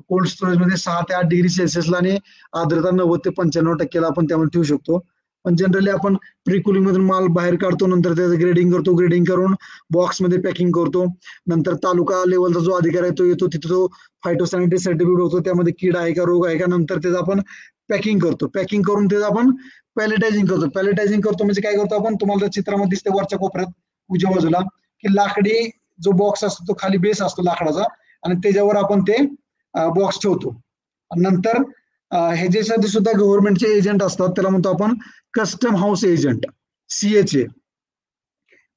कोल्ड स्टोरेज मध्ये 6 ते 8 डिग्री सेल्सिअसला आणि आर्द्रता 90 ते 95% आपण त्यामध्ये ठेवू शकतो. पण जनरली आपण प्री कुलिंग मधून माल बाहेर काढतो, नंतर त्याचं ग्रेडिंग करतो, ग्रेडिंग करून बॉक्समध्ये पॅकिंग करतो, नंतर तालुका लेवलचा जो अधिकारी आहे तो येतो, तिथे तो फायटोसॅनिटरी सर्टिफिकेट होतो, त्यामध्ये कीड आहे का, रोग आहे का, नंतर त्याचं आपण पॅकिंग करतो, पॅकिंग करून त्याचं आपण पॅलेटायझिंग करतो. पॅलेटायझिंग करतो म्हणजे काय करतो आपण, तुम्हाला चित्रामध्ये दिसते वरच्या कोपऱ्यात उजव्या बाजूला, की लाकडी जो बॉक्स असतो तो खाली बेस असतो लाकडाचा, आणि त्याच्यावर आपण ते बॉक्स ठेवतो. नंतर ह्याच्यासाठी सुद्धा गव्हर्नमेंटचे एजंट असतात, त्याला म्हणतो आपण कस्टम हाऊस एजंट, CHA.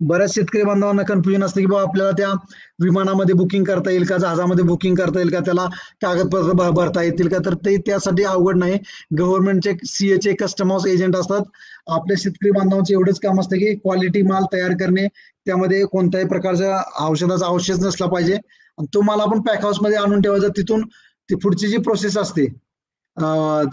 बऱ्याच शेतकरी बांधवांना कन्फ्युजन असतं की बाबा आपल्याला त्या विमानामध्ये बुकिंग करता येईल का, जहाजामध्ये बुकिंग करता येईल का, त्याला कागदपत्र भरता येतील का, तर ते त्यासाठी अवघड नाही. गव्हर्नमेंटचे CHA कस्टम हाऊस एजंट असतात. आपल्या शेतकरी बांधवांचं एवढंच काम असतं की क्वालिटी माल तयार करणे, त्यामध्ये कोणत्याही प्रकारच्या औषधाचा अवशेष नसला पाहिजे, तो माल आपण पॅक हाऊस मध्ये आणून ठेवायचा. तिथून ती पुढची जी प्रोसेस असते,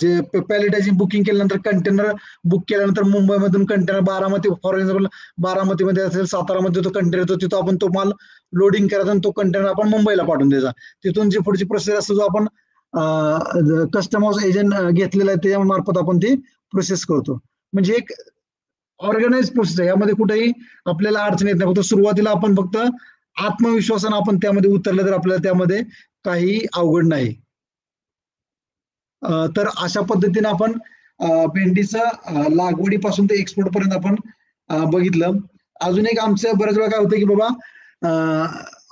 जे पॅलेटायझिंग बुकिंग केल्यानंतर कंटेनर बुक केल्यानंतर मुंबईमधून कंटेनर बारामती, फॉर एक्झाम्पल बारामतीमध्ये असेल, सातारामध्ये तो कंटेनर येतो, तिथं आपण तो माल लोडिंग करायचा आणि तो कंटेनर आपण मुंबईला पाठवून द्यायचा. तिथून जी पुढची प्रोसेस असते, जो आपण कस्टम हाऊस एजंट घेतलेला आहे त्याच्या मार्फत आपण ती प्रोसेस करतो. म्हणजे एक ऑर्गनाइज प्रोसेस आहे, यामध्ये कुठेही आपल्याला अडचण येत नाही. फक्त सुरुवातीला आपण फक्त आत्मविश्वासानं आपण त्यामध्ये उतरलं तर आपल्याला त्यामध्ये काही अवघड नाही. तर अशा पद्धतीने आपण भेंडीचं लागवडीपासून ते एक्सपोर्ट पर्यंत आपण बघितलं. अजून एक आमचं बऱ्याच वेळा काय होतं की बाबा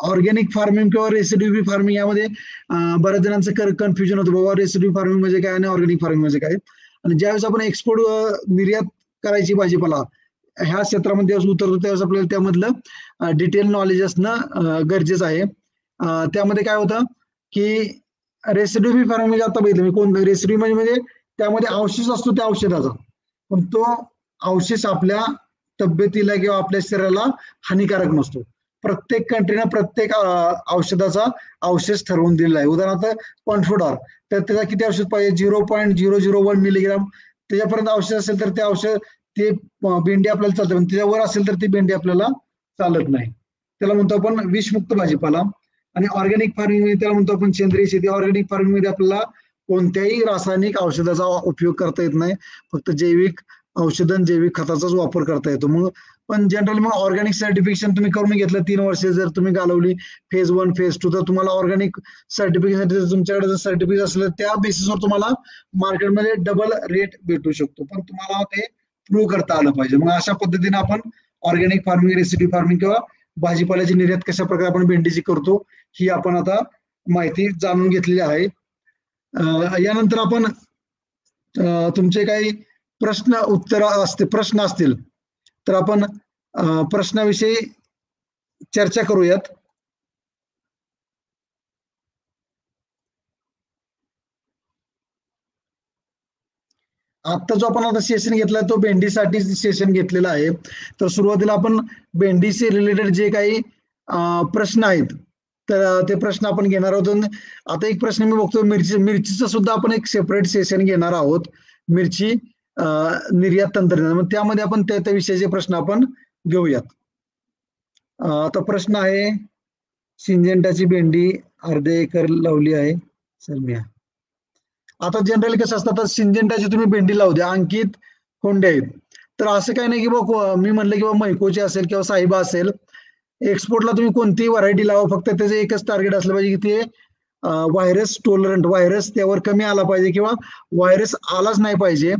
ऑर्गॅनिक फार्मिंग किंवा रेसिड्यू फार्मिंग यामध्ये बऱ्याच जणांचं कन्फ्युजन होतं, बाबा रेसिड्यू फार्मिंग म्हणजे काय आणि ऑर्गॅनिक फार्मिंग म्हणजे काय. आणि ज्यावेळेस आपण एक्सपोर्ट निर्यात करायची भाजीपाला ह्या क्षेत्रामध्ये उतरतो, त्यावेळेस आपल्याला त्यामधलं डिटेल नॉलेज असणं गरजेचं आहे. त्यामध्ये काय होतं की रेसिड्यू फार्मिंग आता बघितलं मी, कोण रेसिड्यू म्हणजे त्यामध्ये अवशेष असतो त्या औषधाचा, पण तो अवशेष आपल्या तब्येतीला किंवा आपल्या शरीराला हानिकारक नसतो. प्रत्येक कंट्रीनं प्रत्येक औषधाचा अवशेष ठरवून दिलेला आहे. उदाहरणार्थ कॉन्फोडॉर, तर त्याचा किती औषध पाहिजे, 0.001 मिलीग्राम त्याच्यापर्यंत औषध असेल तर ते औषध ते भेंडी आपल्याला चालते, पण त्याच्यावर असेल तर ती भेंडी आपल्याला चालत नाही. त्याला म्हणतो आपण विषमुक्त भाजीपाला. आणि ऑर्गॅनिक फार्मिंग मध्ये त्याला म्हणतो आपण सेंद्रिय शेती. ऑर्गॅनिक फार्मिंग मध्ये आपल्याला कोणत्याही रासायनिक औषधाचा उपयोग करता येत नाही, फक्त जैविक औषधं, जैविक खताचाच वापर करता येतो. मग पण जनरली मग ऑर्गॅनिक सर्टिफिकेशन तुम्ही करून घेतलं, 3 वर्षे जर तुम्ही घालवली, फेज 1 फेज 2, तर तुम्हाला ऑर्गॅनिक सर्टिफिकेशन तुमच्याकडे जर सर्टिफिकेट असलं त्या बेसिसवर तुम्हाला मार्केटमध्ये डबल रेट भेटू शकतो, पण तुम्हाला ते प्रूव्ह करता आलं पाहिजे. मग अशा पद्धतीने आपण ऑर्गॅनिक फार्मिंग, रेसिड्यू फार्मिंग किंवा भाजीपाल्याची निर्यात कशा प्रकारे आपण भेंडीची करतो ही आपण आता माहिती जाणून घेतलेली आहे. यानंतर आपण तुमचे काही प्रश्न असतील तर आपण प्रश्नाविषयी चर्चा करूयात. आता जो आपण आता सेशन घेतलाय तो भेंडीसाठी सेशन घेतलेला आहे. तर सुरुवातीला आपण भेंडीशी रिलेटेड जे काही प्रश्न आहेत तर ते प्रश्न आपण घेणार आहोत. आता एक प्रश्न मी बघतो, मिरचीचं सुद्धा आपण एक सेपरेट सेशन घेणार आहोत, मिरची निर्यात तंत्रज्ञान. मग त्यामध्ये आपण त्या विषयाचे प्रश्न आपण घेऊयात. आता प्रश्न आहे, सिंजेंटाची भेंडी अर्धे एकर लावली आहे सर मी. आता जनरली कसं असतं, आता सिंजेंटाची तुम्ही भेंडी लावू द्या, अंकित कोंडे आहेत, तर असं काही नाही की बाबा मी म्हणलं की बाबा मैकोची असेल किंवा साहिबा असेल, एक्सपोर्टला तुम्ही कोणतीही व्हरायटी लावा, फक्त त्याचं एकच टार्गेट असलं पाहिजे की ते व्हायरस टॉलरंट, व्हायरस त्यावर कमी आला पाहिजे किंवा व्हायरस आलाच नाही पाहिजे.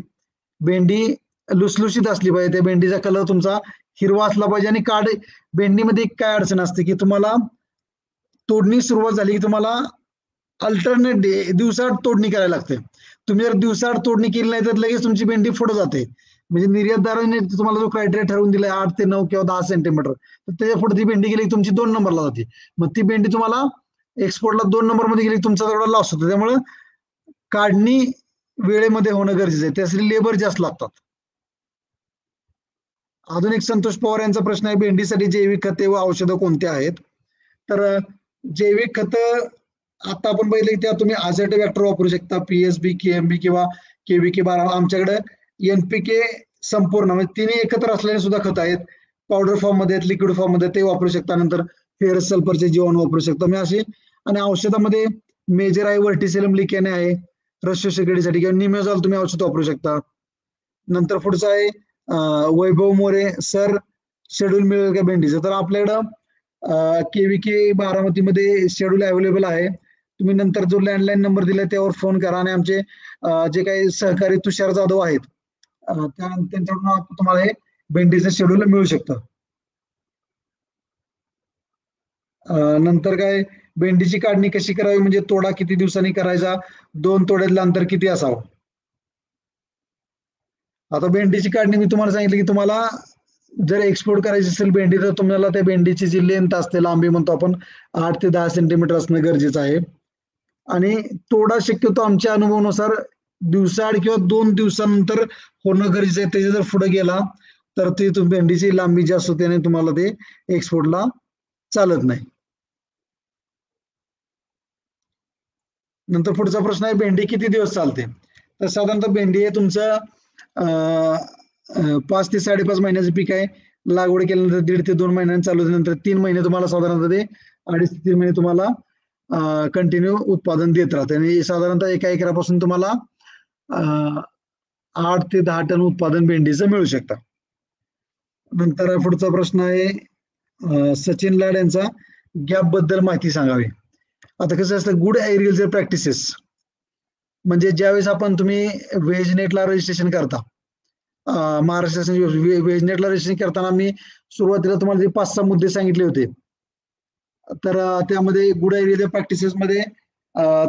भेंडी लुसलुशीत असली पाहिजे, त्या भेंडीचा कलर तुमचा हिरवा असला पाहिजे. आणि भेंडीमध्ये काय अडचण असते की तुम्हाला तोडणी सुरुवात झाली की तुम्हाला अल्टरनेट दिवसाआड तोडणी करायला लागते. तुम्ही जर दिवसाआड तोडणी केली नाही तर लगेच तुमची भेंडी पुढे जाते. म्हणजे निर्यातदाराने तुम्हाला जो क्रायटेरिया ठरवून दिलाय 8 ते 9 किंवा 10 सेंटीमीटर, तर त्याच्या पुढे ती भेंडी गेली तुमची 2 नंबरला जाते. मग ती भेंडी तुम्हाला एक्सपोर्टला 2 नंबर मध्ये गेली तुमचा तेवढा लॉस होतो. त्यामुळे काढणी वेळेमध्ये होणं गरजेचं आहे, त्यासाठी लेबर जास्त लागतात. अजून एक संतोष पवार यांचा प्रश्न आहे, भेंडीसाठी जैविक खते व औषधं कोणती आहेत. तर जैविक खत आता आपण बघितलं की त्या तुम्ही आझेटो वॅक्टर वापरू शकता, PSB, KMB किंवा KVK12. आमच्याकडे NPK संपूर्ण म्हणजे तिन्ही एकत्र असलेले सुद्धा खत आहेत, पावडर फॉर्म मध्ये आहेत, लिक्विड फॉर्म मध्ये, ते वापरू शकता. नंतर फेरस सल्फरचे जीवन वापरू शकता मी असे. आणि औषधामध्ये मेजर आहे, व्हर्टिसेलम लिकेने आहे रस शोषकीसाठी, किंवा निमेझॉल तुम्ही औषध वापरू शकता. नंतर पुढचं आहे वैभव मोरे सर, शेड्यूल मिळेल का भेंडीचं? तर आपल्याकडं KVK बारामतीमध्ये शेड्यूल अवेलेबल आहे. तुम्ही नंतर जो लँडलाईन नंबर दिलाय त्यावर फोन करा आणि आमचे जे काही सहकारी तुषार जाधव आहेत त्यांच्याकडून तुम्हाला हे भेंडीचं शेड्यूल मिळू शकतं. नंतर काय, भेंडीची काढणी कशी करावी, म्हणजे तोडा किती दिवसांनी करायचा, 2 तोड्यातलं अंतर किती असावं? आता भेंडीची काढणी मी तुम्हाला सांगितलं की तुम्हाला जर एक्सपोर्ट करायची असेल भेंडी तर तुम्हाला त्या भेंडीची जी लेंथ असते, लांबी म्हणतो आपण, 8 ते 10 सेंटीमीटर असणं गरजेचं आहे. आणि तोडा शक्यतो आमच्या अनुभवानुसार दिवसाआड किंवा 2 दिवसानंतर होणं गरजेचं आहे. त्याच्या जर पुढे गेला तर ते भेंडीची लांबी जास्त होते आणि तुम्हाला ते एक्सपोर्टला चालत नाही. नंतर पुढचा प्रश्न आहे, भेंडी किती दिवस चालते? तर साधारणतः भेंडी हे तुमचं 5 ते 5.5 महिन्याचं पीक आहे. लागवड केल्यानंतर 1.5 ते 2 महिन्यांनी चालू नंतर 3 महिने तुम्हाला साधारणतः ते 2.5 ते 3 महिने तुम्हाला कंटिन्यू उत्पादन देत राहते आणि साधारणतः एका एकरापासून तुम्हाला 8 ते 10 टन उत्पादन भेंडीचं मिळू शकतं. नंतर पुढचा प्रश्न आहे सचिन लाड यांचा, गॅप बद्दल माहिती सांगावी. आता कसं असतं, गुड ऍग्रिकल्चर प्रॅक्टिसेस म्हणजे ज्यावेळेस तुम्ही वेजनेटला रजिस्ट्रेशन करता, महाराष्ट्र वेजनेटला रजिस्ट्रेशन करताना मी सुरुवातीला तुम्हाला जे 5-6 मुद्दे सांगितले होते, तर त्यामध्ये गुड ऍग्रिकल्चर प्रॅक्टिसेस मध्ये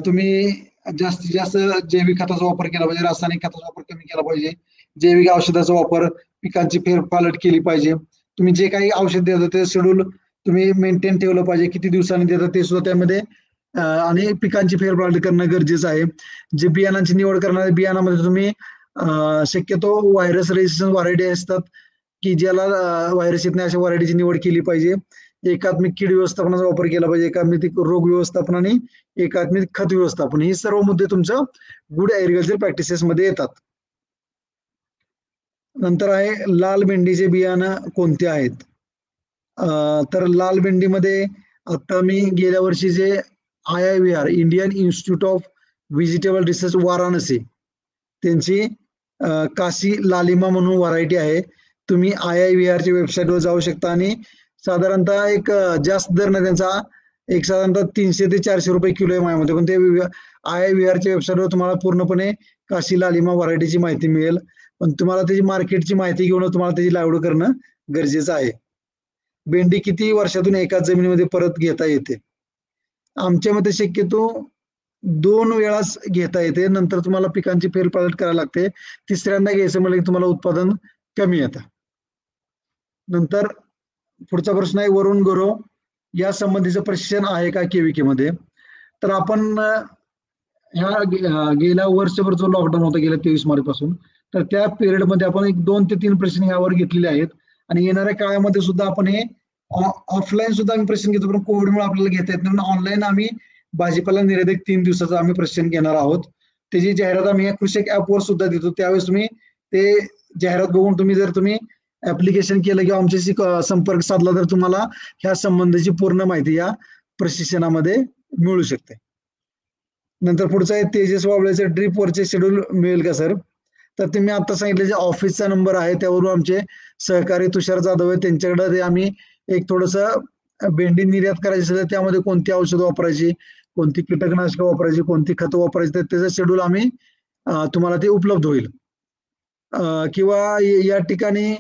तुम्ही जास्तीत जास्त जैविक खताचा वापर केला पाहिजे, रासायनिक खताचा वापर कमी केला पाहिजे, जैविक औषधाचा वापर, पिकांची फेरपालट केली पाहिजे. तुम्ही जे काही औषध देता ते शेड्यूल तुम्ही मेंटेन ठेवलं पाहिजे, किती दिवसांनी देतात ते सुद्धा त्यामध्ये, आणि पिकांची फेरपालट करणं गरजेचं आहे. जे बियाणांची निवड करणारे बियाणामध्ये तुम्ही शक्यतो व्हायरस रेजिस्टंट व्हरायटी असतात की ज्याला व्हायरस येत नाही अशा व्हरायटीची निवड केली पाहिजे. एकात्मिक कीड व्यवस्थापनाचा वापर केला पाहिजे, एकात्मिक रोग व्यवस्थापन आणि एकात्मिक खत व्यवस्थापन, हे सर्व मुद्दे तुमचं गुड ऍग्रिकल्चर प्रॅक्टिसेस मध्ये येतात. नंतर आहे लाल भेंडीचे बियाणं कोणते आहेत? तर लाल भेंडीमध्ये आता मी गेल्या वर्षी जे IIVR Indian institute of vegetable research Varanasi त्यांची काशी लालिमा म्हणून व्हरायटी आहे. तुम्ही IIVR च्या वेबसाईटवर जाऊ शकता आणि साधारणतः एक जास्त दर ना त्यांचा, एक साधारणतः 300 ते 400 रुपये किलो आहे माझ्यामध्ये, पण ते IIVR च्या वेबसाईटवर तुम्हाला पूर्णपणे काशी लालिमा व्हरायटीची माहिती मिळेल. पण तुम्हाला त्याची मार्केटची माहिती घेऊन तुम्हाला त्याची लागवड करणं गरजेचं आहे. भेंडी किती वर्षातून एकाच जमिनीमध्ये परत घेता येते? आमच्या मते शक्यतो 2 वेळाच घेता येते, नंतर तुम्हाला पिकांची फेरपालट करायला लागते. तिसऱ्यांदा घ्यायचं म्हणजे तुम्हाला उत्पादन कमी येतं. नंतर पुढचा प्रश्न आहे वरुण गुरव, या संबंधीचं प्रशिक्षण आहे का KVK मध्ये? तर आपण ह्या गेल्या वर्षभर जो लॉकडाऊन होता गेल्या 23 मार्च पासून, तर त्या पिरियड मध्ये आपण 2 ते 3 प्रशिक्षण यावर घेतलेले आहेत आणि येणाऱ्या काळामध्ये सुद्धा आपण हे ऑफलाईन सुद्धा आम्ही प्रशिक्षण घेतो, पण कोविडमुळे आपल्याला घेता येत नाही, म्हणून ऑनलाईन आम्ही भाजीपाला निर्यात 3 दिवसाचं आम्ही प्रशिक्षण घेणार आहोत. त्याची जाहिरात आम्ही कृषक ऍपवर सुद्धा देतो. त्यावेळेस तुम्ही ते जाहिरात बघून तुम्ही ऍप्लिकेशन केलं किंवा आमच्याशी संपर्क साधला तर तुम्हाला ह्या संबंधीची पूर्ण माहिती या प्रशिक्षणामध्ये मिळू शकते. नंतर पुढचं आहे तेजस वाबळेचे ड्रीप वरचे शेड्यूल मिळेल का सर? तर तुम्ही आता सांगितले जे ऑफिसचा नंबर आहे त्यावरून आमचे सहकारी तुषार जाधव आहे, त्यांच्याकडे आम्ही एक थोडस भेंडी निर्यात करायची असेल तर त्यामध्ये कोणती औषधं वापरायची, कोणती कीटकनाशकं वापरायची, कोणती खतं वापरायची, तर त्याचं शेड्यूल आम्ही तुम्हाला ते उपलब्ध होईल. किंवा या ठिकाणी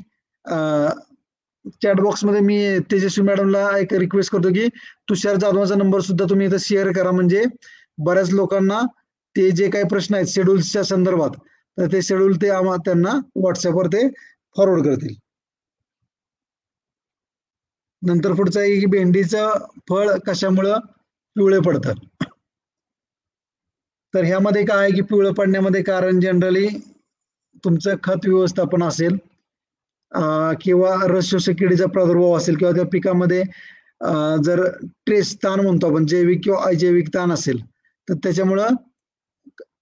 चॅट बॉक्स मध्ये मी तेजस्वी मॅडमला एक रिक्वेस्ट करतो की तुषार जाधवाचा नंबर सुद्धा तुम्ही इथं शेअर करा, म्हणजे बऱ्याच लोकांना ते जे काही प्रश्न आहेत शेड्यूल्सच्या संदर्भात तर ते शेड्यूल ते त्यांना व्हॉट्सअपवर ते फॉरवर्ड करतील. नंतर पुढचं आहे की भेंडीचं फळ कशामुळं पिवळे पडतं? तर ह्यामध्ये काय आहे की पिवळं पडण्यामध्ये कारण जनरली तुमचं खत व्यवस्थापन असेल किंवा रस शोषक किडीचा प्रादुर्भाव असेल किंवा त्या पिकामध्ये जर ट्रेस ताण म्हणतो आपण, जैविक किंवा अजैविक ताण असेल तर त्याच्यामुळं,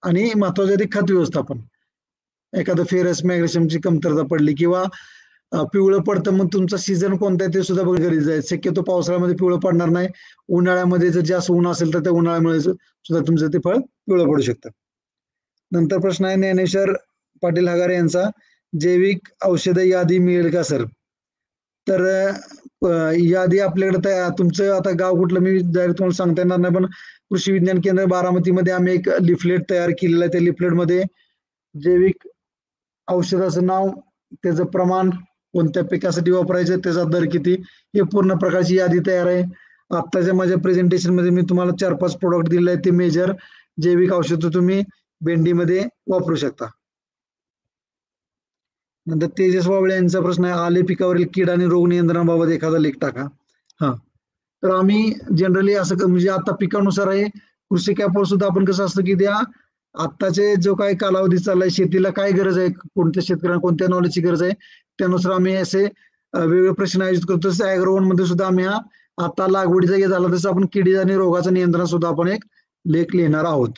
आणि महत्वाचं ते खत व्यवस्थापन, एखादं फेरस मॅग्नेशियमची कमतरता पडली किंवा पिवळं पडतं, मग तुमचा सीझन कोणता आहे ते सुद्धा बघ गरजेचं आहे. शक्यतो पावसाळ्यामध्ये पिवळं पडणार नाही, उन्हाळ्यामध्ये जर जास्त ऊन असेल तर त्या उन्हाळ्यामुळे सुद्धा तुमचं ते फळ पिवळं पडू शकतं. नंतर प्रश्न आहे ज्ञानेश्वर पाटील हगारे यांचा, जैविक औषध यादी मिळेल का सर? तर यादी आपल्याकडे तुमचं आता गाव कुठलं मी डायरेक्ट तुम्हाला सांगता येणार नाही, पण कृषी विज्ञान केंद्र बारामतीमध्ये आम्ही एक लिफलेट तयार केलेलं आहे. त्या लिफलेटमध्ये जैविक औषधाचं नाव, त्याचं प्रमाण, कोणत्या पिकासाठी वापरायचं, त्याचा दर किती, हे पूर्ण प्रकारची यादी तयार आहे. आत्ताच्या माझ्या प्रेझेंटेशन मध्ये मी तुम्हाला 4-5 प्रोडक्ट दिले आहेत. ते मेजर जैविक औषध तुम्ही भेंडीमध्ये वापरू शकता. नंतर तेजस वावळे यांचा प्रश्न आहे, आले पिकावरील कीड आणि रोग नियंत्रणाबाबत एखादा लेख टाका. हा, तर आम्ही जनरली असं म्हणजे आता पिकानुसार आहे. कृषी कॅपवर सुद्धा आपण कसं असतं की त्या आत्ताचे जो काही कालावधी चाललाय, शेतीला काय गरज आहे, कोणत्या शेतकऱ्यांना कोणत्या नॉलेजची गरज आहे, त्यानुसार आम्ही असे वेगवेगळे प्रश्न आयोजित करतो. तसं ॲग्रोवन मध्ये सुद्धा आम्ही हा आता लागवडीचा हे झाला तसं आपण किडी आणि रोगाचं नियंत्रण सुद्धा आपण एक लेख लिहिणार आहोत.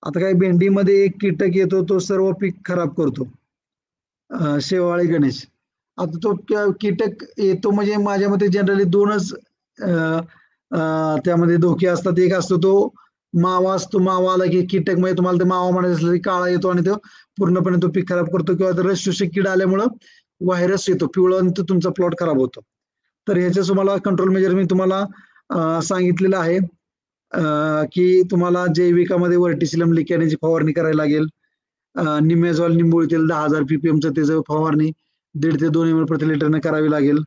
आता काय भेंडीमध्ये एक कीटक येतो, तो सर्व पीक खराब करतो. शेवाळी गणेश. आता तो कीटक येतो म्हणजे माझ्या मते जनरली दोनच त्यामध्ये धोके असतात. एक असतो तो मावा असतो. मावा आला की कीटक, म्हणजे तुम्हाला ते मावा म्हणायचं असलं की काळा येतो आणि तो पूर्णपणे तो पीक खराब करतो, किंवा रस शोषक कीड आल्यामुळं व्हायरस येतो पिवळं आणि तो तुमचा प्लॉट खराब होतो. तर ह्याचं तुम्हाला कंट्रोल मेजर मी तुम्हाला सांगितलेलं आहे की तुम्हाला जैविकामध्ये व्हर्टिसिलम लिकॅनेची फवारणी करायला लागेल. निमेझॉल निंबोळी तेल 10,000 ppm चं त्याचं फवारणी 1.5 ते 2 ml प्रति लिटरने करावी लागेल.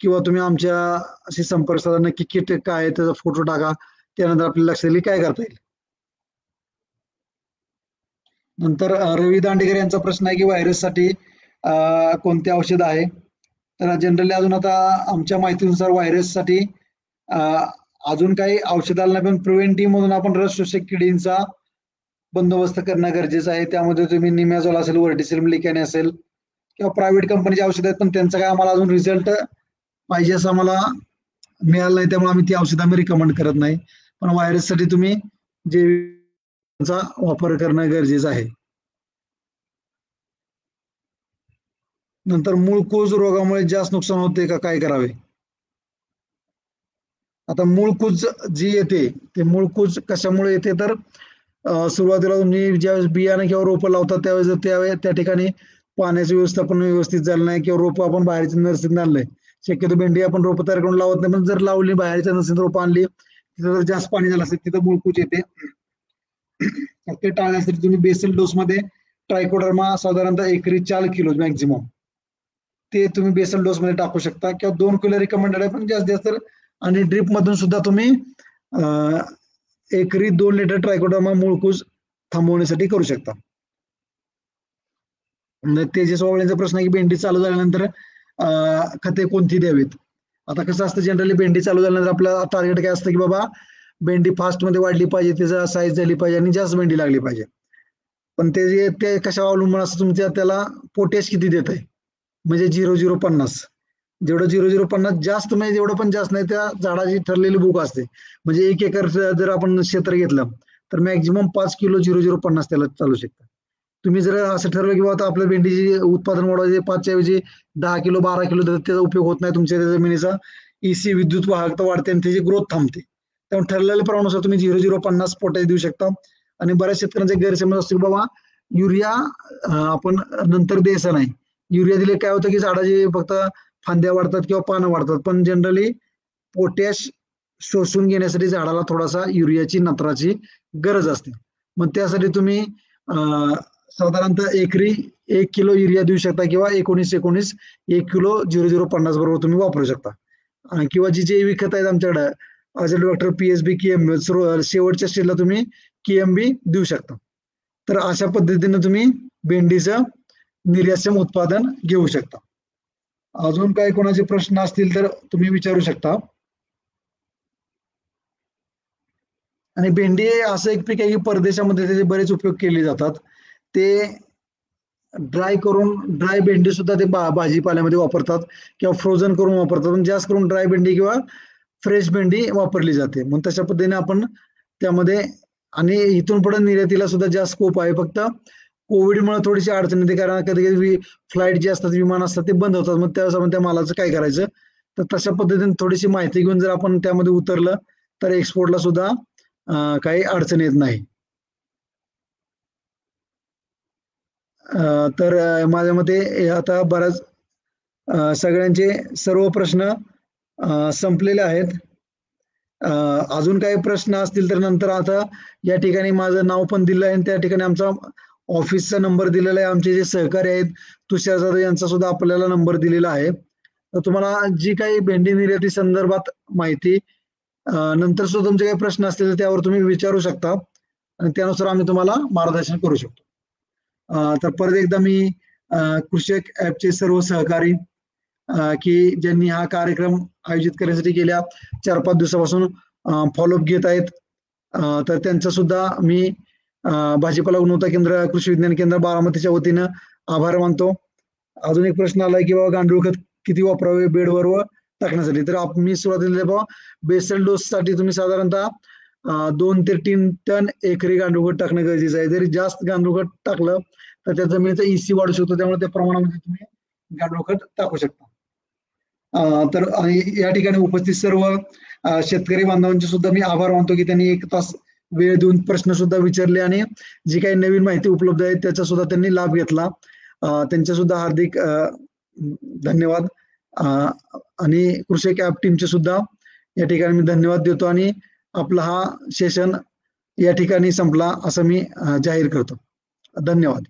किंवा तुम्ही आमच्याशी संपर्क साधा, नक्की कीटक काय आहे त्याचा फोटो टाका, त्यानंतर आपल्याला लक्षात येईल काय करता येईल. नंतर रवी दांडेकर यांचा प्रश्न आहे की व्हायरससाठी कोणते औषध आहे. तर जनरली अजून आता आमच्या माहितीनुसार व्हायरससाठी अजून काही औषध आलं नाही, पण प्रिव्हेंटिव्ह म्हणून आपण रस शोषक किडींचा बंदोबस्त करणं गरजेचं आहे. त्यामध्ये तुम्ही निमॅझॉल असेल, व्हर्टिसिलम लिकॅने असेल, किंवा प्रायव्हेट कंपनीचे औषध आहेत, पण त्यांचा काय आम्हाला अजून रिझल्ट पाहिजे असं आम्हाला मिळालं नाही, त्यामुळे आम्ही ती औषध आम्ही रिकमेंड करत नाही. पण व्हायरससाठी तुम्ही जैविकचा वापर करणं गरजेचं आहे. नंतर मूळकूज रोगामुळे जास्त नुकसान होते का, काय करावे? आता मूळकूज जी येते, ते मूळकूज कशामुळे येते, तर सुरुवातीला तुम्ही ज्यावेळेस बियाणं किंवा रोपं लावतात त्यावेळेस त्या ठिकाणी पाण्याचं व्यवस्थापन व्यवस्थित झालं नाही, किंवा रोपं आपण बाहेरच्या नर्सरीत आणलंय. शक्यतो भेंडी आपण रोपं तयार करून लावत नाही, पण जर लावली बाहेरच्या नर्सरीत रोपं आणली, तिथं जर जास्त पाणी झालं असेल तिथं मूळकूज येते. ते टाळण्यासाठी तुम्ही बेसल डोस मध्ये ट्रायकोडर्मा साधारणतः एकरी 4 किलो मॅक्झिमम ते तुम्ही बेसल डोस मध्ये टाकू शकता, किंवा 2 किलो रिकमेंडेड आहे, पण जास्त जास्त. आणि ड्रिप मधून सुद्धा तुम्ही एकरी 2 लिटर ट्रायकोडर्मा मूळकूज थांबवण्यासाठी करू शकता. तेजस वावळेंचा प्रश्न आहे की भेंडी चालू झाल्यानंतर खते कोणती द्यावीत. आता कसं असतं, जनरली भेंडी चालू झाल्यानंतर आपलं टार्गेट काय असतं की बाबा भेंडी फास्ट मध्ये वाढली पाहिजे, त्याचा साईज झाली पाहिजे आणि जास्त भेंडी लागली पाहिजे. पण ते कशावर अवलंबून असतं, तुमच्या त्याला पोटॅश किती देत आहे. म्हणजे 0,050 जेवढं 0,050 जास्त, म्हणजे जेवढं पण जास्त नाही, त्या झाडाची ठरलेली बुक असते. म्हणजे 1 एकर जर आपण क्षेत्र घेतलं तर मॅक्झिमम 5 किलो 0,050 त्याला चालू शकतं. तुम्ही जर असं ठरवलं की बाबा आपल्या भेंडीची उत्पादन वाढवायचे 5च्या ऐवजी 10 किलो 12 किलो, तर त्याचा उपयोग होत नाही. तुमच्या जमिनीचा EC विद्युत वाहकता वाढते आणि त्याची ग्रोथ थांबते. त्यामुळे ठरलेल्या प्रमाणानुसार तुम्ही 0,050 पोटॅश देऊ शकता. आणि बऱ्याच शेतकऱ्यांचा गैरसमज असतो की बाबा युरिया आपण नंतर द्यायचा नाही. युरिया दिले काय होतं की झाडाची फक्त फांद्या वाढतात किंवा पानं वाढतात, पण जनरली पोटॅश शोषून घेण्यासाठी झाडाला थोडासा युरियाची नत्राची गरज असते. मग त्यासाठी तुम्ही साधारणतः एकरी 1 किलो युरिया देऊ शकता, किंवा 19-19 1 किलो 0,050 बरोबर तुम्ही वापरू शकता. किंवा जी जैविक खत आहेत आमच्याकडे डॉक्टर PSB KM शेवटच्या स्टेजला तुम्ही KMB देऊ शकता. तर अशा पद्धतीने तुम्ही भेंडीचं निर्यातक्षम उत्पादन घेऊ शकता. अजून काही कोणाचे प्रश्न असतील तर तुम्ही विचारू शकता. आणि भेंडी असं एक पीक आहे की परदेशामध्ये त्याचे बरेच उपयोग केले जातात. ते ड्राय भेंडी सुद्धा ते भाजीपाल्यामध्ये वापरतात, किंवा फ्रोझन करून वापरतात. पण जास्त करून ड्राय भेंडी किंवा फ्रेश भेंडी वापरली जाते. मग तशा पद्धतीने आपण त्यामध्ये, आणि इथून पुढे निर्यातीला सुद्धा जास्त स्कोप आहे. फक्त कोविडमुळे थोडीशी अडचण येते, कारण कधी कधी फ्लाईट जे असतात, विमान असतात, ते बंद होतात. मग त्यावेळेस आपण त्या मालाचं काय करायचं, तर तशा पद्धतीने थोडीशी माहिती घेऊन जर आपण त्यामध्ये उतरलं तर एक्सपोर्टला सुद्धा काही अडचण येत नाही. तर माझ्या मते आता बराच सगळ्यांचे सर्व प्रश्न संपलेले आहेत. अजून काही प्रश्न असतील तर नंतर आता या ठिकाणी माझं नाव पण दिलं आहे आणि त्या ठिकाणी आमचा ऑफिसचा नंबर दिलेला आहे. आमचे जे सहकारी आहेत तुषार जाधव यांचा सुद्धा आपल्याला नंबर दिलेला आहे. तर तुम्हाला जी काही भेंडी निर्याती संदर्भात माहिती नंतर सुद्धा तुमचे काही प्रश्न असतील तर त्यावर तुम्ही विचारू शकता आणि त्यानुसार आम्ही तुम्हाला मार्गदर्शन करू शकतो. तर परत एकदा मी कृषक ऍपचे सर्व सहकारी की ज्यांनी हा कार्यक्रम आयोजित करण्यासाठी गेल्या 4-5 दिवसापासून फॉलोअप घेत आहेत, तर त्यांचा सुद्धा मी भाजीपाला गुणवत्ता केंद्र कृषी विज्ञान केंद्र बारामतीच्या वतीनं आभार मानतो. अजून एक प्रश्न आलाय की बाबा गांडूळ खत किती वापरावे बेडवर व टाकण्यासाठी. तर मी सुरुवातीला बाबा बेसल डोस साठी तुम्ही साधारणतः 2 ते 3 टन एकरी गांडूळ खत टाकणं गरजेचं आहे. जरी जास्त गांडूळ खत टाकलं तर त्या जमिनीचा ईसी वाढू शकतो, त्यामुळे त्या प्रमाणामध्ये तुम्ही गांडूळ खत टाकू शकता. तर या ठिकाणी उपस्थित सर्व शेतकरी बांधवांचे सुद्धा मी आभार मानतो की त्यांनी 1 तास वेळ देऊन प्रश्न सुद्धा विचारले आणि जी काही नवीन माहिती उपलब्ध आहे त्याचा सुद्धा त्यांनी लाभ घेतला. त्यांचे सुद्धा हार्दिक धन्यवाद. आणि कृषक ऍप टीमचे सुद्धा या ठिकाणी मी धन्यवाद देतो आणि आपला हा सेशन या ठिकाणी संपला असं मी जाहीर करतो. धन्यवाद.